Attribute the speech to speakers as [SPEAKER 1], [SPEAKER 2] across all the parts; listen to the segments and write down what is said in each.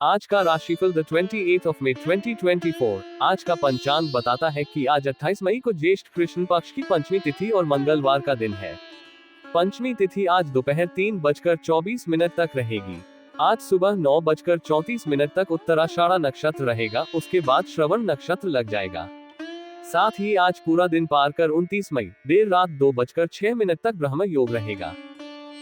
[SPEAKER 1] आज का राशिफल द 28th ऑफ मई 2024। आज का पंचांग बताता है कि आज 28 मई को ज्येष्ठ कृष्ण पक्ष की पंचमी तिथि और मंगलवार का दिन है। पंचमी तिथि आज दोपहर 3:24 तक रहेगी। आज सुबह 9:34 तक उत्तराषाढ़ा नक्षत्र रहेगा, उसके बाद श्रवण नक्षत्र लग जाएगा। साथ ही आज पूरा दिन पार कर 29 मई देर रात 2:06 तक ब्रह्म योग रहेगा।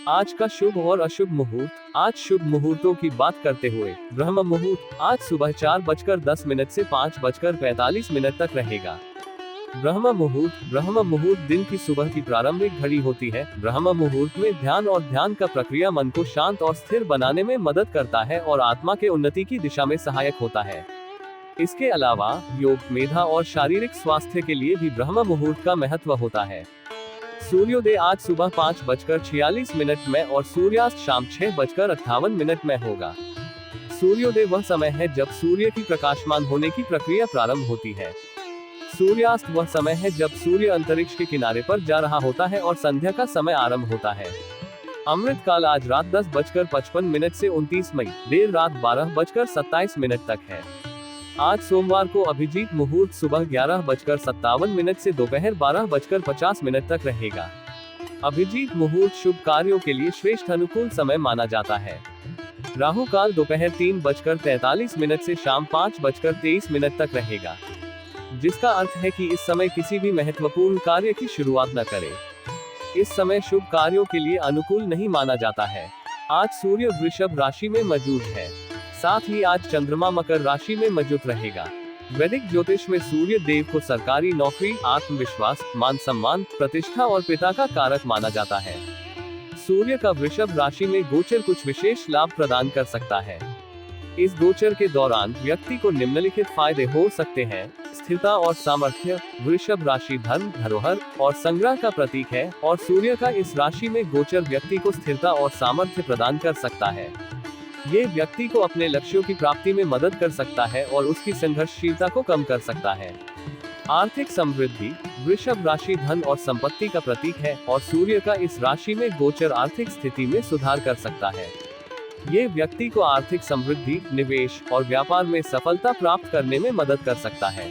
[SPEAKER 1] आज का शुभ और अशुभ मुहूर्त। आज शुभ मुहूर्तों की बात करते हुए ब्रह्म मुहूर्त आज सुबह 4:10 से 5:45 तक रहेगा। ब्रह्म मुहूर्त दिन की सुबह की प्रारंभिक घड़ी होती है। ब्रह्म मुहूर्त में ध्यान और ध्यान का प्रक्रिया मन को शांत और स्थिर बनाने में मदद करता है और आत्मा के उन्नति की दिशा में सहायक होता है। इसके अलावा योग, मेधा और शारीरिक स्वास्थ्य के लिए भी ब्रह्म मुहूर्त का महत्व होता है। सूर्योदय आज सुबह 5:46 में और सूर्यास्त शाम 6:58 में होगा। सूर्योदय वह समय है जब सूर्य की प्रकाशमान होने की प्रक्रिया प्रारंभ होती है। सूर्यास्त वह समय है जब सूर्य अंतरिक्ष के किनारे पर जा रहा होता है और संध्या का समय आरंभ होता है। अमृत काल आज रात 10:55 से 29 मई देर रात 12:27 तक है। आज सोमवार को अभिजीत मुहूर्त सुबह 11:57 से दोपहर 12:50 तक रहेगा। अभिजीत मुहूर्त शुभ कार्यों के लिए श्रेष्ठ अनुकूल समय माना जाता है। राहु काल दोपहर 3:43 से शाम 5:23 तक रहेगा, जिसका अर्थ है कि इस समय किसी भी महत्वपूर्ण कार्य की शुरुआत न करें। इस समय शुभ कार्यों के लिए अनुकूल नहीं माना जाता है। आज सूर्य वृषभ राशि में मौजूद है। साथ ही आज चंद्रमा मकर राशि में मौजूद रहेगा। वैदिक ज्योतिष में सूर्य देव को सरकारी नौकरी, आत्मविश्वास, मान सम्मान, प्रतिष्ठा और पिता का कारक माना जाता है। सूर्य का वृषभ राशि में गोचर कुछ विशेष लाभ प्रदान कर सकता है। इस गोचर के दौरान व्यक्ति को निम्नलिखित फायदे हो सकते हैं। स्थिरता और सामर्थ्य। वृषभ राशि धर्म, धरोहर और संग्रह का प्रतीक है और सूर्य का इस राशि में गोचर व्यक्ति को स्थिरता और सामर्थ्य प्रदान कर सकता है। ये व्यक्ति को अपने लक्ष्यों की प्राप्ति में मदद कर सकता है और उसकी संघर्षशीलता को कम कर सकता है। आर्थिक समृद्धि। वृषभ राशि धन और संपत्ति का प्रतीक है और सूर्य का इस राशि में गोचर आर्थिक स्थिति में सुधार कर सकता है। ये व्यक्ति को आर्थिक समृद्धि, निवेश और व्यापार में सफलता प्राप्त करने में मदद कर सकता है।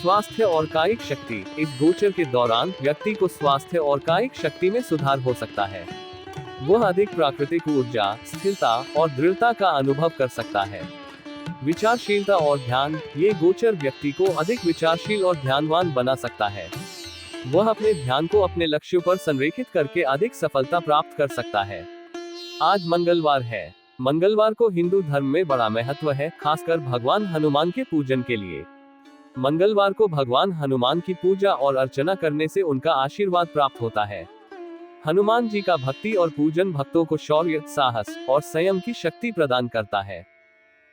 [SPEAKER 1] स्वास्थ्य और कायिक शक्ति। इस गोचर के दौरान व्यक्ति को स्वास्थ्य और कायिक शक्ति में सुधार हो सकता है। वह अधिक प्राकृतिक ऊर्जा, स्थिरता और दृढ़ता का अनुभव कर सकता है। विचारशीलता और ध्यान। ये गोचर व्यक्ति को अधिक विचारशील और ध्यानवान बना सकता है। वह अपने ध्यान को अपने लक्ष्यों पर संरेखित करके अधिक सफलता प्राप्त कर सकता है। आज मंगलवार है। मंगलवार को हिंदू धर्म में बड़ा महत्व है, खासकर भगवान हनुमान के पूजन के लिए। मंगलवार को भगवान हनुमान की पूजा और अर्चना करने से उनका आशीर्वाद प्राप्त होता है। हनुमान जी का भक्ति और पूजन भक्तों को शौर्य, साहस और संयम की शक्ति प्रदान करता है।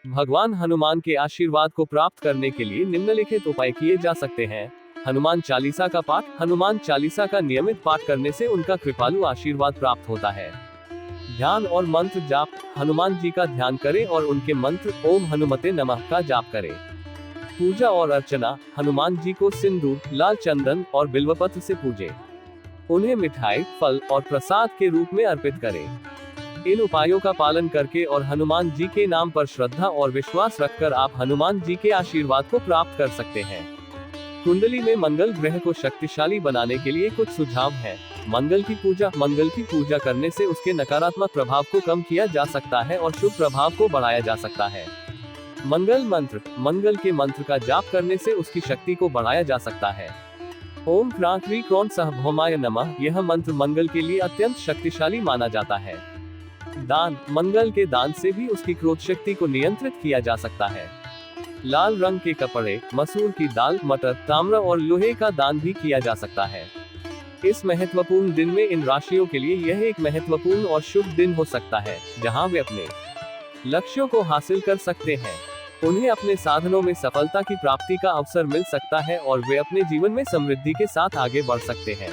[SPEAKER 1] भगवान हनुमान के आशीर्वाद को प्राप्त करने के लिए निम्नलिखित उपाय किए जा सकते हैं। हनुमान चालीसा का पाठ। हनुमान चालीसा का नियमित पाठ करने से उनका कृपालु आशीर्वाद प्राप्त होता है। ध्यान और मंत्र जाप। हनुमान जी का ध्यान करें और उनके मंत्र ओम हनुमते नमः का जाप करें। पूजा और अर्चना। हनुमान जी को सिंदूर, लाल चंदन और बिल्वपत्र से पूजें। उन्हें मिठाई, फल और प्रसाद के रूप में अर्पित करें। इन उपायों का पालन करके और हनुमान जी के नाम पर श्रद्धा और विश्वास रखकर आप हनुमान जी के आशीर्वाद को प्राप्त कर सकते हैं। कुंडली में मंगल ग्रह को शक्तिशाली बनाने के लिए कुछ सुझाव हैं। मंगल की पूजा करने से उसके नकारात्मक प्रभाव को कम किया जा सकता है और शुभ प्रभाव को बढ़ाया जा सकता है। मंगल मंत्र। मंगल के मंत्र का जाप करने से उसकी शक्ति को बढ़ाया जा सकता है। ओम क्रां क्री क्रौं सह भौमाय नमः। यह मंत्र मंगल के लिए अत्यंत शक्तिशाली माना जाता है। दान। मंगल के दान से भी उसकी क्रोध शक्ति को नियंत्रित किया जा सकता है। लाल रंग के कपड़े, मसूर की दाल, मटर, ताम्र और लोहे का दान भी किया जा सकता है। इस महत्वपूर्ण दिन में इन राशियों के लिए यह एक महत्वपूर्ण और शुभ दिन हो सकता है, जहां वे अपने लक्ष्यों को हासिल कर सकते हैं। उन्हें अपने साधनों में सफलता की प्राप्ति का अवसर मिल सकता है और वे अपने जीवन में समृद्धि के साथ आगे बढ़ सकते हैं।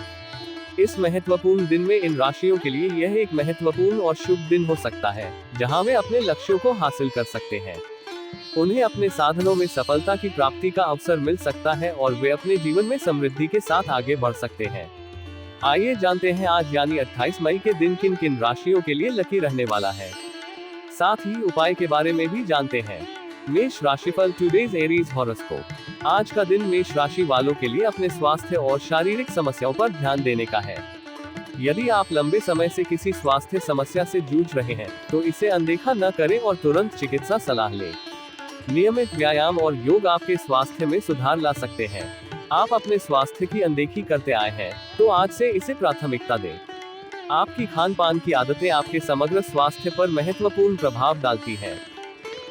[SPEAKER 1] इस महत्वपूर्ण दिन में इन राशियों के लिए यह एक महत्वपूर्ण और शुभ दिन हो सकता है, जहां वे अपने लक्ष्यों को हासिल कर सकते हैं। उन्हें अपने साधनों में सफलता की प्राप्ति का अवसर मिल सकता है और वे अपने जीवन में समृद्धि के साथ आगे बढ़ सकते हैं। आइए जानते हैं आज यानी 28 मई के दिन किन किन राशियों के लिए लकी रहने वाला है। साथ ही उपाय के बारे में भी जानते हैं। मेष राशिफल टुडेज एरीज हॉरोस्कोप। आज का दिन मेष राशि वालों के लिए अपने स्वास्थ्य और शारीरिक समस्याओं पर ध्यान देने का है। यदि आप लंबे समय से किसी स्वास्थ्य समस्या से जूझ रहे हैं, तो इसे अनदेखा न करें और तुरंत चिकित्सा सलाह लें। नियमित व्यायाम और योग आपके स्वास्थ्य में सुधार ला सकते हैं। आप अपने स्वास्थ्य की अनदेखी करते आए हैं, तो आज से इसे प्राथमिकता दें। आपकी खान पान की आदतें आपके समग्र स्वास्थ्य पर महत्वपूर्ण प्रभाव डालती हैं।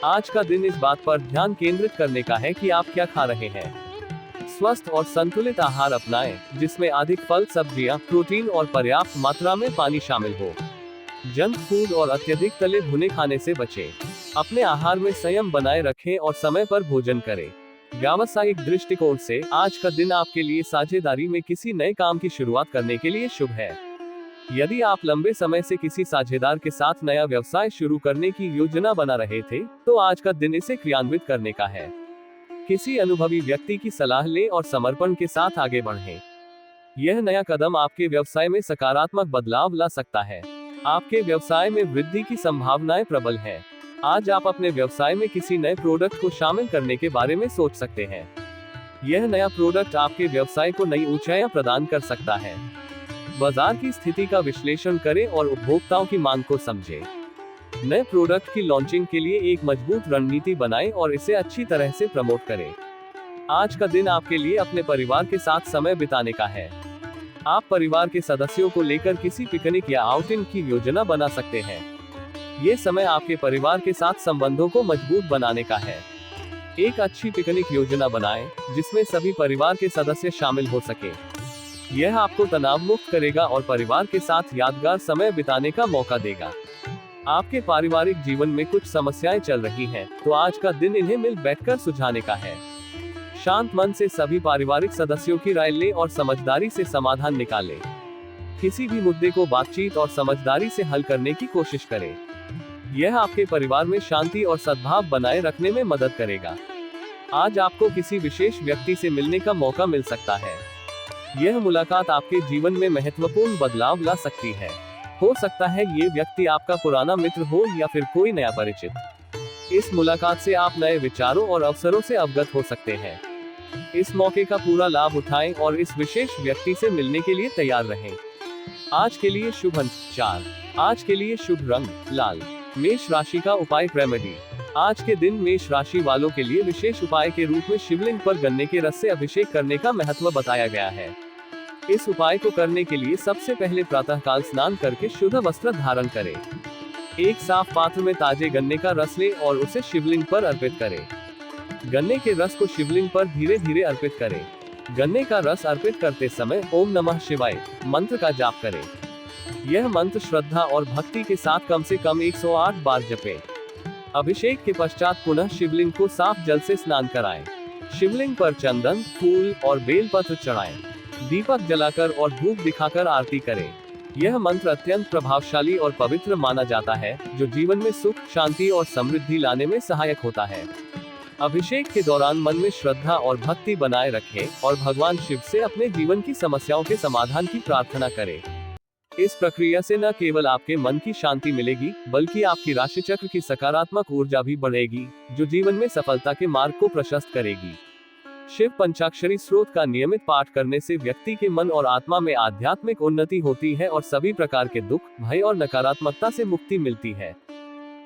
[SPEAKER 1] आज का दिन इस बात पर ध्यान केंद्रित करने का है कि आप क्या खा रहे हैं। स्वस्थ और संतुलित आहार अपनाएं, जिसमें अधिक फल, सब्जियां, प्रोटीन और पर्याप्त मात्रा में पानी शामिल हो। जंक फूड और अत्यधिक तले भुने खाने से बचें। अपने आहार में संयम बनाए रखें और समय पर भोजन करें। व्यावसायिक दृष्टिकोण से आज का दिन आपके लिए साझेदारी में किसी नए काम की शुरुआत करने के लिए शुभ है। यदि आप लंबे समय से किसी साझेदार के साथ नया व्यवसाय शुरू करने की योजना बना रहे थे, तो आज का दिन इसे क्रियान्वित करने का है। किसी अनुभवी व्यक्ति की सलाह लें और समर्पण के साथ आगे बढ़ें। यह नया कदम आपके व्यवसाय में सकारात्मक बदलाव ला सकता है। आपके व्यवसाय में वृद्धि की संभावनाएं प्रबल हैं। आज आप अपने व्यवसाय में किसी नए प्रोडक्ट को शामिल करने के बारे में सोच सकते हैं। यह नया प्रोडक्ट आपके व्यवसाय को नई ऊंचाइयां प्रदान कर सकता है। बाजार की स्थिति का विश्लेषण करें और उपभोक्ताओं की मांग को समझें। नए प्रोडक्ट की लॉन्चिंग के लिए एक मजबूत रणनीति बनाएं और इसे अच्छी तरह से प्रमोट करें। आज का दिन आपके लिए अपने परिवार के साथ समय बिताने का है। आप परिवार के सदस्यों को लेकर किसी पिकनिक या आउटिंग की योजना बना सकते हैं। ये समय आपके परिवार के साथ संबंधों को मजबूत बनाने का है। एक अच्छी पिकनिक योजना बनाएं, जिसमें सभी परिवार के सदस्य शामिल हो सके। यह आपको तनाव मुक्त करेगा और परिवार के साथ यादगार समय बिताने का मौका देगा। आपके पारिवारिक जीवन में कुछ समस्याएं चल रही हैं, तो आज का दिन इन्हें मिल बैठकर सुलझाने का है। शांत मन से सभी पारिवारिक सदस्यों की राय लें और समझदारी से समाधान निकालें। किसी भी मुद्दे को बातचीत और समझदारी से हल करने की कोशिश करें। यह आपके परिवार में शांति और सद्भाव बनाए रखने में मदद करेगा। आज आपको किसी विशेष व्यक्ति से मिलने का मौका मिल सकता है। यह मुलाकात आपके जीवन में महत्वपूर्ण बदलाव ला सकती है। हो सकता है ये व्यक्ति आपका पुराना मित्र हो या फिर कोई नया परिचित। इस मुलाकात से आप नए विचारों और अवसरों से अवगत हो सकते हैं। इस मौके का पूरा लाभ उठाएं और इस विशेष व्यक्ति से मिलने के लिए तैयार रहें। आज के लिए शुभ अंक 4। आज के लिए शुभ रंग लाल। मेष राशि का उपाय रेमेडी। आज के दिन मेष राशि वालों के लिए विशेष उपाय के रूप में शिवलिंग पर गन्ने के रस से अभिषेक करने का महत्व बताया गया है। इस उपाय को करने के लिए सबसे पहले प्रातःकाल स्नान करके शुद्ध वस्त्र धारण करें। एक साफ पात्र में ताजे गन्ने का रस लें और उसे शिवलिंग पर अर्पित करें। गन्ने के रस को शिवलिंग पर धीरे धीरे अर्पित करें। गन्ने का रस अर्पित करते समय ओम नमः शिवाय मंत्र का जाप करें। यह मंत्र श्रद्धा और भक्ति के साथ कम से कम 108 बार जपें। अभिषेक के पश्चात पुनः शिवलिंग को साफ जल से स्नान कराएं। शिवलिंग पर चंदन, फूल और बेलपत्र चढ़ाएं। दीपक जलाकर और धूप दिखाकर आरती करें। यह मंत्र अत्यंत प्रभावशाली और पवित्र माना जाता है, जो जीवन में सुख, शांति और समृद्धि लाने में सहायक होता है। अभिषेक के दौरान मन में श्रद्धा और भक्ति बनाए रखें और भगवान शिव से अपने जीवन की समस्याओं के समाधान की प्रार्थना करें। इस प्रक्रिया से न केवल आपके मन की शांति मिलेगी, बल्कि आपकी राशि चक्र की सकारात्मक ऊर्जा भी बढ़ेगी, जो जीवन में सफलता के मार्ग को प्रशस्त करेगी। शिव पंचाक्षरी स्रोत का नियमित पाठ करने से व्यक्ति के मन और आत्मा में आध्यात्मिक उन्नति होती है और सभी प्रकार के दुख, भय और नकारात्मकता से मुक्ति मिलती है।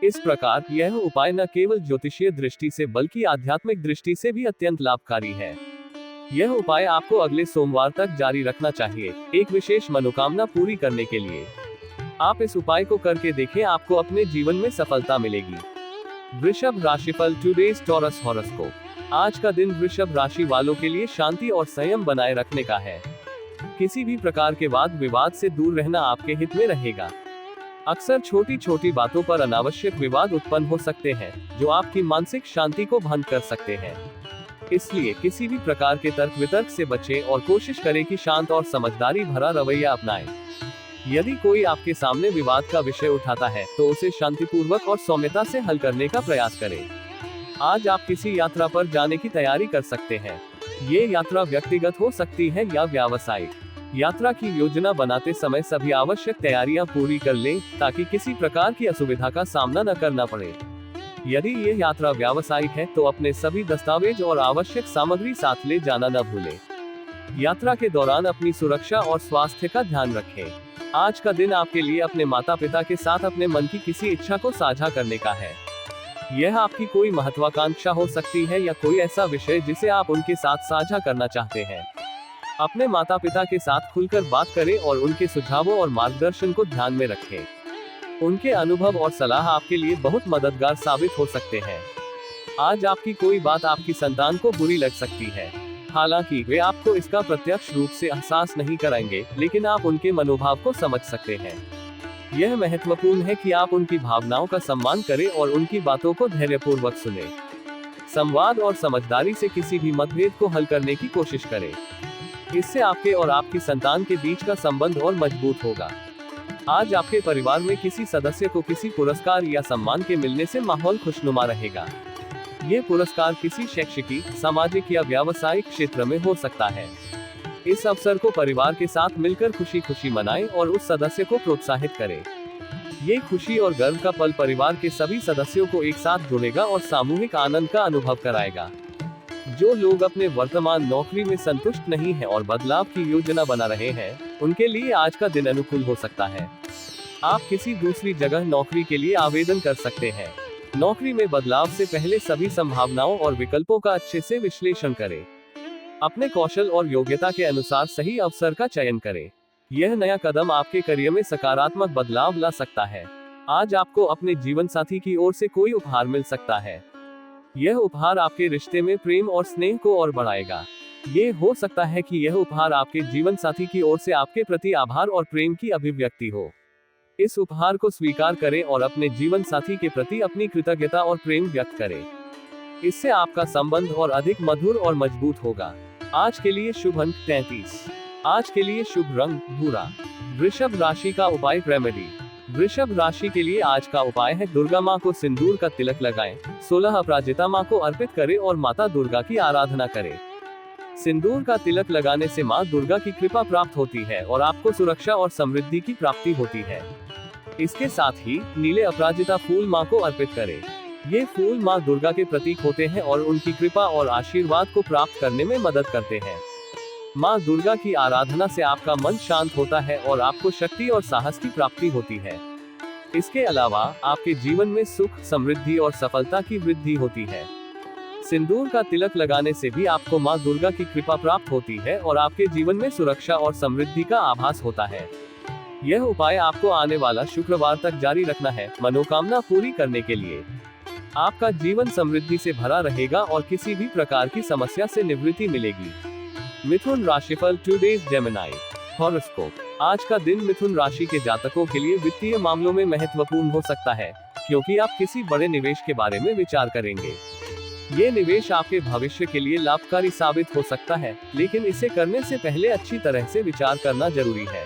[SPEAKER 1] इस प्रकार यह उपाय न केवल ज्योतिषीय दृष्टि से बल्कि आध्यात्मिक दृष्टि से भी अत्यंत लाभकारी है। यह उपाय आपको अगले सोमवार तक जारी रखना चाहिए, एक विशेष मनोकामना पूरी करने के लिए। आप इस उपाय को करके देखें, आपको अपने जीवन में सफलता मिलेगी। वृषभ राशिफल टुडेज टॉरस हॉरोस्कोप। आज का दिन वृषभ राशि वालों के लिए शांति और संयम बनाए रखने का है। किसी भी प्रकार के वाद विवाद से दूर रहना आपके हित में रहेगा। अक्सर छोटी छोटी बातों पर अनावश्यक विवाद उत्पन्न हो सकते हैं, जो आपकी मानसिक शांति को भंग कर सकते हैं। इसलिए किसी भी प्रकार के तर्क वितर्क से बचें और कोशिश करें कि शांत और समझदारी भरा रवैया अपनाएं। यदि कोई आपके सामने विवाद का विषय उठाता है, तो उसे शांतिपूर्वक और सौम्यता से हल करने का प्रयास करें। आज आप किसी यात्रा पर जाने की तैयारी कर सकते हैं। ये यात्रा व्यक्तिगत हो सकती है या व्यावसायिक। यात्रा की योजना बनाते समय सभी आवश्यक तैयारियां पूरी कर लें, ताकि किसी प्रकार की असुविधा का सामना न करना पड़े। यदि यह यात्रा व्यावसायिक है तो अपने सभी दस्तावेज और आवश्यक सामग्री साथ ले जाना न भूलें। यात्रा के दौरान अपनी सुरक्षा और स्वास्थ्य का ध्यान रखें। आज का दिन आपके लिए अपने माता पिता के साथ अपने मन की किसी इच्छा को साझा करने का है। यह आपकी कोई महत्वाकांक्षा हो सकती है या कोई ऐसा विषय जिसे आप उनके साथ साझा करना चाहते हैं। अपने माता पिता के साथ खुलकर बात करें और उनके सुझावों और मार्गदर्शन को ध्यान में रखें। उनके अनुभव और सलाह आपके लिए बहुत मददगार साबित हो सकते हैं। आज आपकी कोई बात आपकी संतान को बुरी लग सकती है। हालांकि वे आपको इसका प्रत्यक्ष रूप से एहसास नहीं कराएंगे, लेकिन आप उनके मनोभाव को समझ सकते हैं। यह महत्वपूर्ण है कि आप उनकी भावनाओं का सम्मान करें और उनकी बातों को धैर्यपूर्वक सुनें। संवाद और समझदारी से किसी भी मतभेद को हल करने की कोशिश करें। इससे आपके और आपकी संतान के बीच का संबंध और मजबूत होगा। आज आपके परिवार में किसी सदस्य को किसी पुरस्कार या सम्मान के मिलने से माहौल खुशनुमा रहेगा। ये पुरस्कार किसी शैक्षिक, सामाजिक या व्यावसायिक क्षेत्र में हो सकता है। इस अवसर को परिवार के साथ मिलकर खुशी खुशी मनाएं और उस सदस्य को प्रोत्साहित करें। ये खुशी और गर्व का पल परिवार के सभी सदस्यों को एक साथ जोड़ेगा और सामूहिक आनंद का अनुभव कराएगा। जो लोग अपने वर्तमान नौकरी में संतुष्ट नहीं हैं और बदलाव की योजना बना रहे हैं, उनके लिए आज का दिन अनुकूल हो सकता है। आप किसी दूसरी जगह नौकरी के लिए आवेदन कर सकते हैं। नौकरी में बदलाव से पहले सभी संभावनाओं और विकल्पों का अच्छे से विश्लेषण करें। अपने कौशल और योग्यता के अनुसार सही अवसर का चयन करें। यह नया कदम आपके करियर में सकारात्मक बदलाव ला सकता है। आज आपको अपने जीवन साथी की ओर से कोई उपहार मिल सकता है। यह उपहार आपके रिश्ते में प्रेम और स्नेह को और बढ़ाएगा। ये हो सकता है कि यह उपहार आपके जीवन साथी की ओर से आपके प्रति आभार और प्रेम की अभिव्यक्ति हो। इस उपहार को स्वीकार करें और अपने जीवन साथी के प्रति अपनी कृतज्ञता और प्रेम व्यक्त करें। इससे आपका संबंध और अधिक मधुर और मजबूत होगा। आज के लिए शुभ अंक 33। आज के लिए शुभ रंग भूरा। वृषभ राशि का उपाय रेमेडी। वृषभ राशि के लिए आज का उपाय है, दुर्गा माँ को सिंदूर का तिलक लगाएं, 16 अपराजिता माँ को अर्पित करें और माता दुर्गा की आराधना करें। सिंदूर का तिलक लगाने से माँ दुर्गा की कृपा प्राप्त होती है और आपको सुरक्षा और समृद्धि की प्राप्ति होती है। इसके साथ ही नीले अपराजिता फूल माँ को अर्पित करें। ये फूल माँ दुर्गा के प्रतीक होते हैं और उनकी कृपा और आशीर्वाद को प्राप्त करने में मदद करते हैं। माँ दुर्गा की आराधना से आपका मन शांत होता है और आपको शक्ति और साहस की प्राप्ति होती है। इसके अलावा आपके जीवन में सुख, समृद्धि और सफलता की वृद्धि होती है। सिंदूर का तिलक लगाने से भी आपको माँ दुर्गा की कृपा प्राप्त होती है और आपके जीवन में सुरक्षा और समृद्धि का आभास होता है। यह उपाय आपको आने वाला शुक्रवार तक जारी रखना है, मनोकामना पूरी करने के लिए। आपका जीवन समृद्धि से भरा रहेगा और किसी भी प्रकार की समस्या से निवृत्ति मिलेगी। मिथुन राशिफल टुडेज जेमिनी हॉरोस्कोप। आज का दिन मिथुन राशि के जातकों के लिए वित्तीय मामलों में महत्वपूर्ण हो सकता है, क्योंकि आप किसी बड़े निवेश के बारे में विचार करेंगे। ये निवेश आपके भविष्य के लिए लाभकारी साबित हो सकता है, लेकिन इसे करने से पहले अच्छी तरह से विचार करना जरूरी है।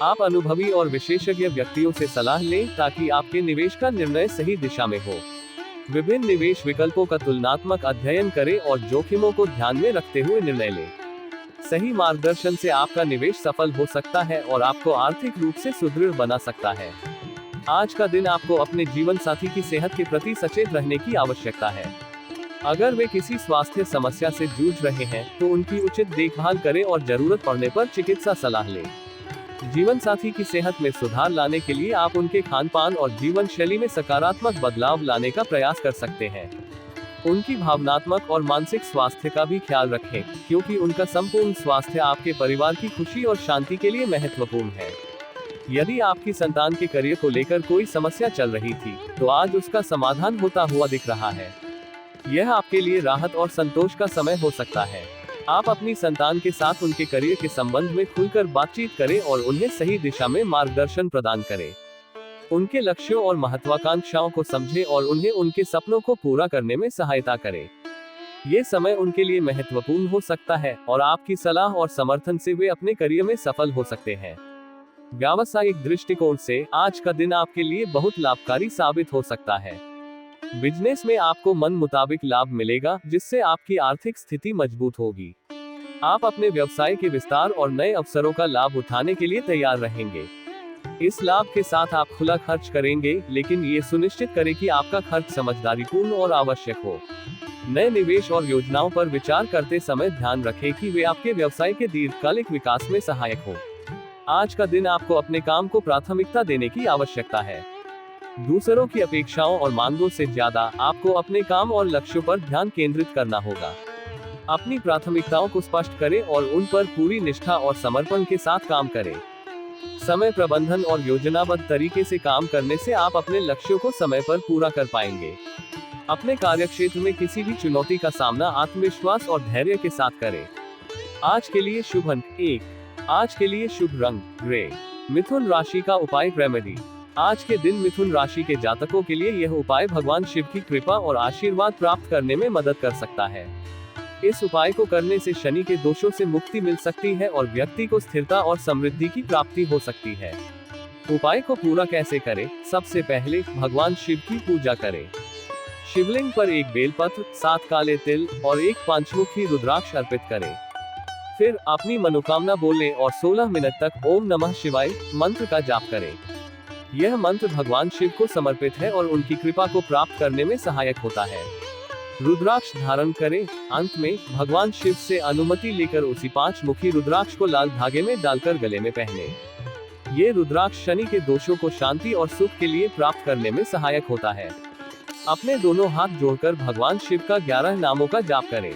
[SPEAKER 1] आप अनुभवी और विशेषज्ञ व्यक्तियों से सलाह लें ताकि आपके निवेश का निर्णय सही दिशा में हो। विभिन्न निवेश विकल्पों का तुलनात्मक अध्ययन करें और जोखिमों को ध्यान में रखते हुए निर्णय लें। सही मार्गदर्शन से आपका निवेश सफल हो सकता है और आपको आर्थिक रूप से सुदृढ़ बना सकता है। आज का दिन आपको अपने जीवन साथी की सेहत के प्रति सचेत रहने की आवश्यकता है। अगर वे किसी स्वास्थ्य समस्या से जूझ रहे हैं तो उनकी उचित देखभाल करें और जरूरत पड़ने पर चिकित्सा सलाह लें। जीवन साथी की सेहत में सुधार लाने के लिए आप उनके खान पान और जीवन शैली में सकारात्मक बदलाव लाने का प्रयास कर सकते हैं। उनकी भावनात्मक और मानसिक स्वास्थ्य का भी ख्याल रखें, क्योंकि उनका संपूर्ण स्वास्थ्य आपके परिवार की खुशी और शांति के लिए महत्वपूर्ण है। यदि आपकी संतान के करियर को लेकर कोई समस्या चल रही थी, तो आज उसका समाधान होता हुआ दिख रहा है। यह आपके लिए राहत और संतोष का समय हो सकता है। आप अपनी संतान के साथ उनके करियर के संबंध में खुलकर बातचीत करें और उन्हें सही दिशा में मार्गदर्शन प्रदान करें। उनके लक्ष्यों और महत्वाकांक्षाओं को समझें और उन्हें उनके सपनों को पूरा करने में सहायता करें। ये समय उनके लिए महत्वपूर्ण हो सकता है और आपकी सलाह और समर्थन से वे अपने करियर में सफल हो सकते हैं। व्यावसायिक दृष्टिकोण से आज का दिन आपके लिए बहुत लाभकारी साबित हो सकता है। बिजनेस में आपको मन मुताबिक लाभ मिलेगा, जिससे आपकी आर्थिक स्थिति मजबूत होगी। आप अपने व्यवसाय के विस्तार और नए अवसरों का लाभ उठाने के लिए तैयार रहेंगे। इस लाभ के साथ आप खुला खर्च करेंगे, लेकिन ये सुनिश्चित करें कि आपका खर्च समझदारीपूर्ण और आवश्यक हो। नए निवेश और योजनाओं पर विचार करते समय ध्यान रखें कि वे आपके व्यवसाय के दीर्घकालिक विकास में सहायक हो। आज का दिन आपको अपने काम को प्राथमिकता देने की आवश्यकता है। दूसरों की अपेक्षाओं और मांगों से ज्यादा आपको अपने काम और लक्ष्यों पर ध्यान केंद्रित करना होगा। अपनी प्राथमिकताओं को स्पष्ट करें और उन पर पूरी निष्ठा और समर्पण के साथ काम करें। समय प्रबंधन और योजनाबद्ध तरीके से काम करने से आप अपने लक्ष्यों को समय पर पूरा कर पाएंगे। अपने कार्यक्षेत्र में किसी भी चुनौती का सामना आत्मविश्वास और धैर्य के साथ करें। आज के लिए शुभ अंक 1। आज के लिए शुभ रंग ग्रे। मिथुन राशि का उपाय रेमेडी। आज के दिन मिथुन राशि के जातकों के लिए यह उपाय भगवान शिव की कृपा और आशीर्वाद प्राप्त करने में मदद कर सकता है। इस उपाय को करने से शनि के दोषों से मुक्ति मिल सकती है और व्यक्ति को स्थिरता और समृद्धि की प्राप्ति हो सकती है। उपाय को पूरा कैसे करें? सबसे पहले भगवान शिव की पूजा करें। शिवलिंग पर एक बेलपत्र, 7 काले तिल और एक पंचमुखी रुद्राक्ष अर्पित करें। फिर अपनी मनोकामना बोलें और 16 मिनट तक ओम नमः शिवाय मंत्र का जाप करें। यह मंत्र भगवान शिव को समर्पित है और उनकी कृपा को प्राप्त करने में सहायक होता है। रुद्राक्ष धारण करें। अंत में भगवान शिव से अनुमति लेकर उसी 5 मुखी रुद्राक्ष को लाल धागे में डालकर गले में पहने। ये रुद्राक्ष शनि के दोषों को शांति और सुख के लिए प्राप्त करने में सहायक होता है। अपने दोनों हाथ जोड़कर भगवान शिव का 11 नामों का जाप करें।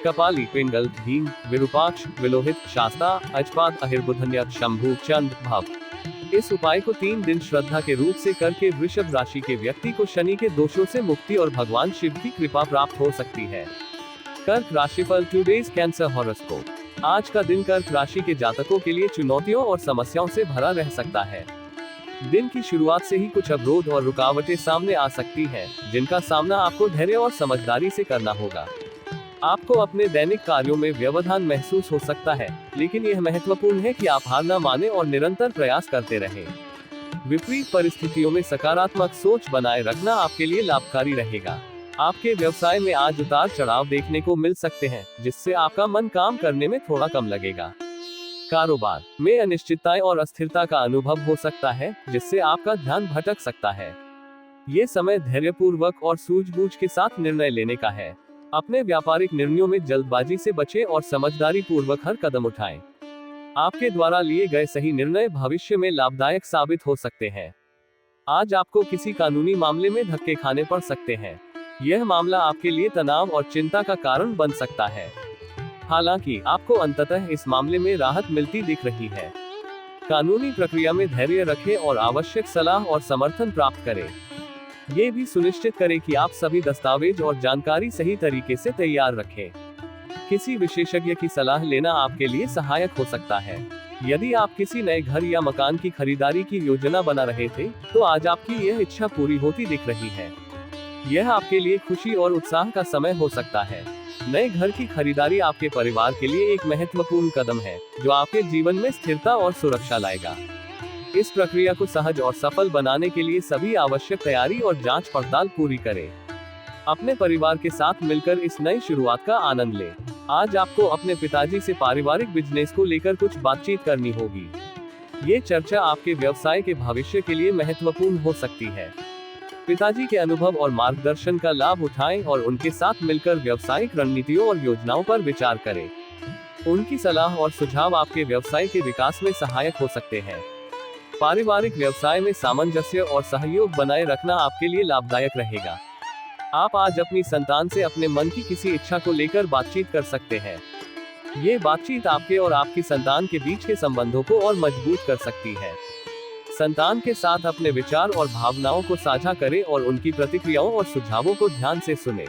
[SPEAKER 1] कपाली, पिंगल, भीम, विरूपाक्ष, विलोहित, शास्ता, अजपाद, अहिर्बुधन्य, शंभु, चंद, भव। इस उपाय को 3 दिन श्रद्धा के रूप से करके वृषभ राशि के व्यक्ति को शनि के दोषों से मुक्ति और भगवान शिव की कृपा प्राप्त हो सकती है। कर्क राशिफल टुडेज कैंसर हॉरोस्कोप। आज का दिन कर्क राशि के जातकों के लिए चुनौतियों और समस्याओं से भरा रह सकता है। दिन की शुरुआत से ही कुछ अवरोध और रुकावटें सामने आ सकती हैं, जिनका सामना आपको धैर्य और समझदारी से करना होगा। आपको अपने दैनिक कार्यों में व्यवधान महसूस हो सकता है, लेकिन यह महत्वपूर्ण है कि आप हार न माने और निरंतर प्रयास करते रहें। विपरीत परिस्थितियों में सकारात्मक सोच बनाए रखना आपके लिए लाभकारी रहेगा। आपके व्यवसाय में आज उतार चढ़ाव देखने को मिल सकते हैं, जिससे आपका मन काम करने में थोड़ा कम लगेगा। कारोबार में अनिश्चितताएं और अस्थिरता का अनुभव हो सकता है, जिससे आपका ध्यान भटक सकता है। ये समय धैर्यपूर्वक और सूझबूझ के साथ निर्णय लेने का है। अपने व्यापारिक निर्णयों में जल्दबाजी से बचें और समझदारी पूर्वक हर कदम उठाएं। आपके द्वारा लिए गए सही निर्णय भविष्य में लाभदायक साबित हो सकते हैं। आज आपको किसी कानूनी मामले में धक्के खाने पड़ सकते हैं। यह मामला आपके लिए तनाव और चिंता का कारण बन सकता है। हालांकि आपको अंततः इस मामले में राहत मिलती दिख रही है। कानूनी प्रक्रिया में धैर्य रखें और आवश्यक सलाह और समर्थन प्राप्त करें। ये भी सुनिश्चित करें कि आप सभी दस्तावेज और जानकारी सही तरीके से तैयार रखें। किसी विशेषज्ञ की सलाह लेना आपके लिए सहायक हो सकता है। यदि आप किसी नए घर या मकान की खरीदारी की योजना बना रहे थे, तो आज आपकी यह इच्छा पूरी होती दिख रही है। यह आपके लिए खुशी और उत्साह का समय हो सकता है। नए घर की खरीदारी आपके परिवार के लिए एक महत्वपूर्ण कदम है, जो आपके जीवन में स्थिरता और सुरक्षा लाएगा। इस प्रक्रिया को सहज और सफल बनाने के लिए सभी आवश्यक तैयारी और जांच पड़ताल पूरी करें। अपने परिवार के साथ मिलकर इस नई शुरुआत का आनंद लें। आज आपको अपने पिताजी से पारिवारिक बिजनेस को लेकर कुछ बातचीत करनी होगी। ये चर्चा आपके व्यवसाय के भविष्य के लिए महत्वपूर्ण हो सकती है। पिताजी के अनुभव और मार्गदर्शन का लाभ उठाएं और उनके साथ मिलकर व्यावसायिक रणनीतियों और योजनाओं पर विचार करें। उनकी सलाह और सुझाव आपके व्यवसाय के विकास में सहायक हो सकते हैं। पारिवारिक व्यवसाय में सामंजस्य और सहयोग बनाए रखना आपके लिए लाभदायक रहेगा। आप आज अपनी संतान से अपने मन की किसी इच्छा को लेकर बातचीत कर सकते हैं। ये बातचीत आपके और आपकी संतान के बीच के संबंधों को और मजबूत कर सकती है। संतान के साथ अपने विचार और भावनाओं को साझा करें और उनकी प्रतिक्रियाओं और सुझावों को ध्यान से सुनें।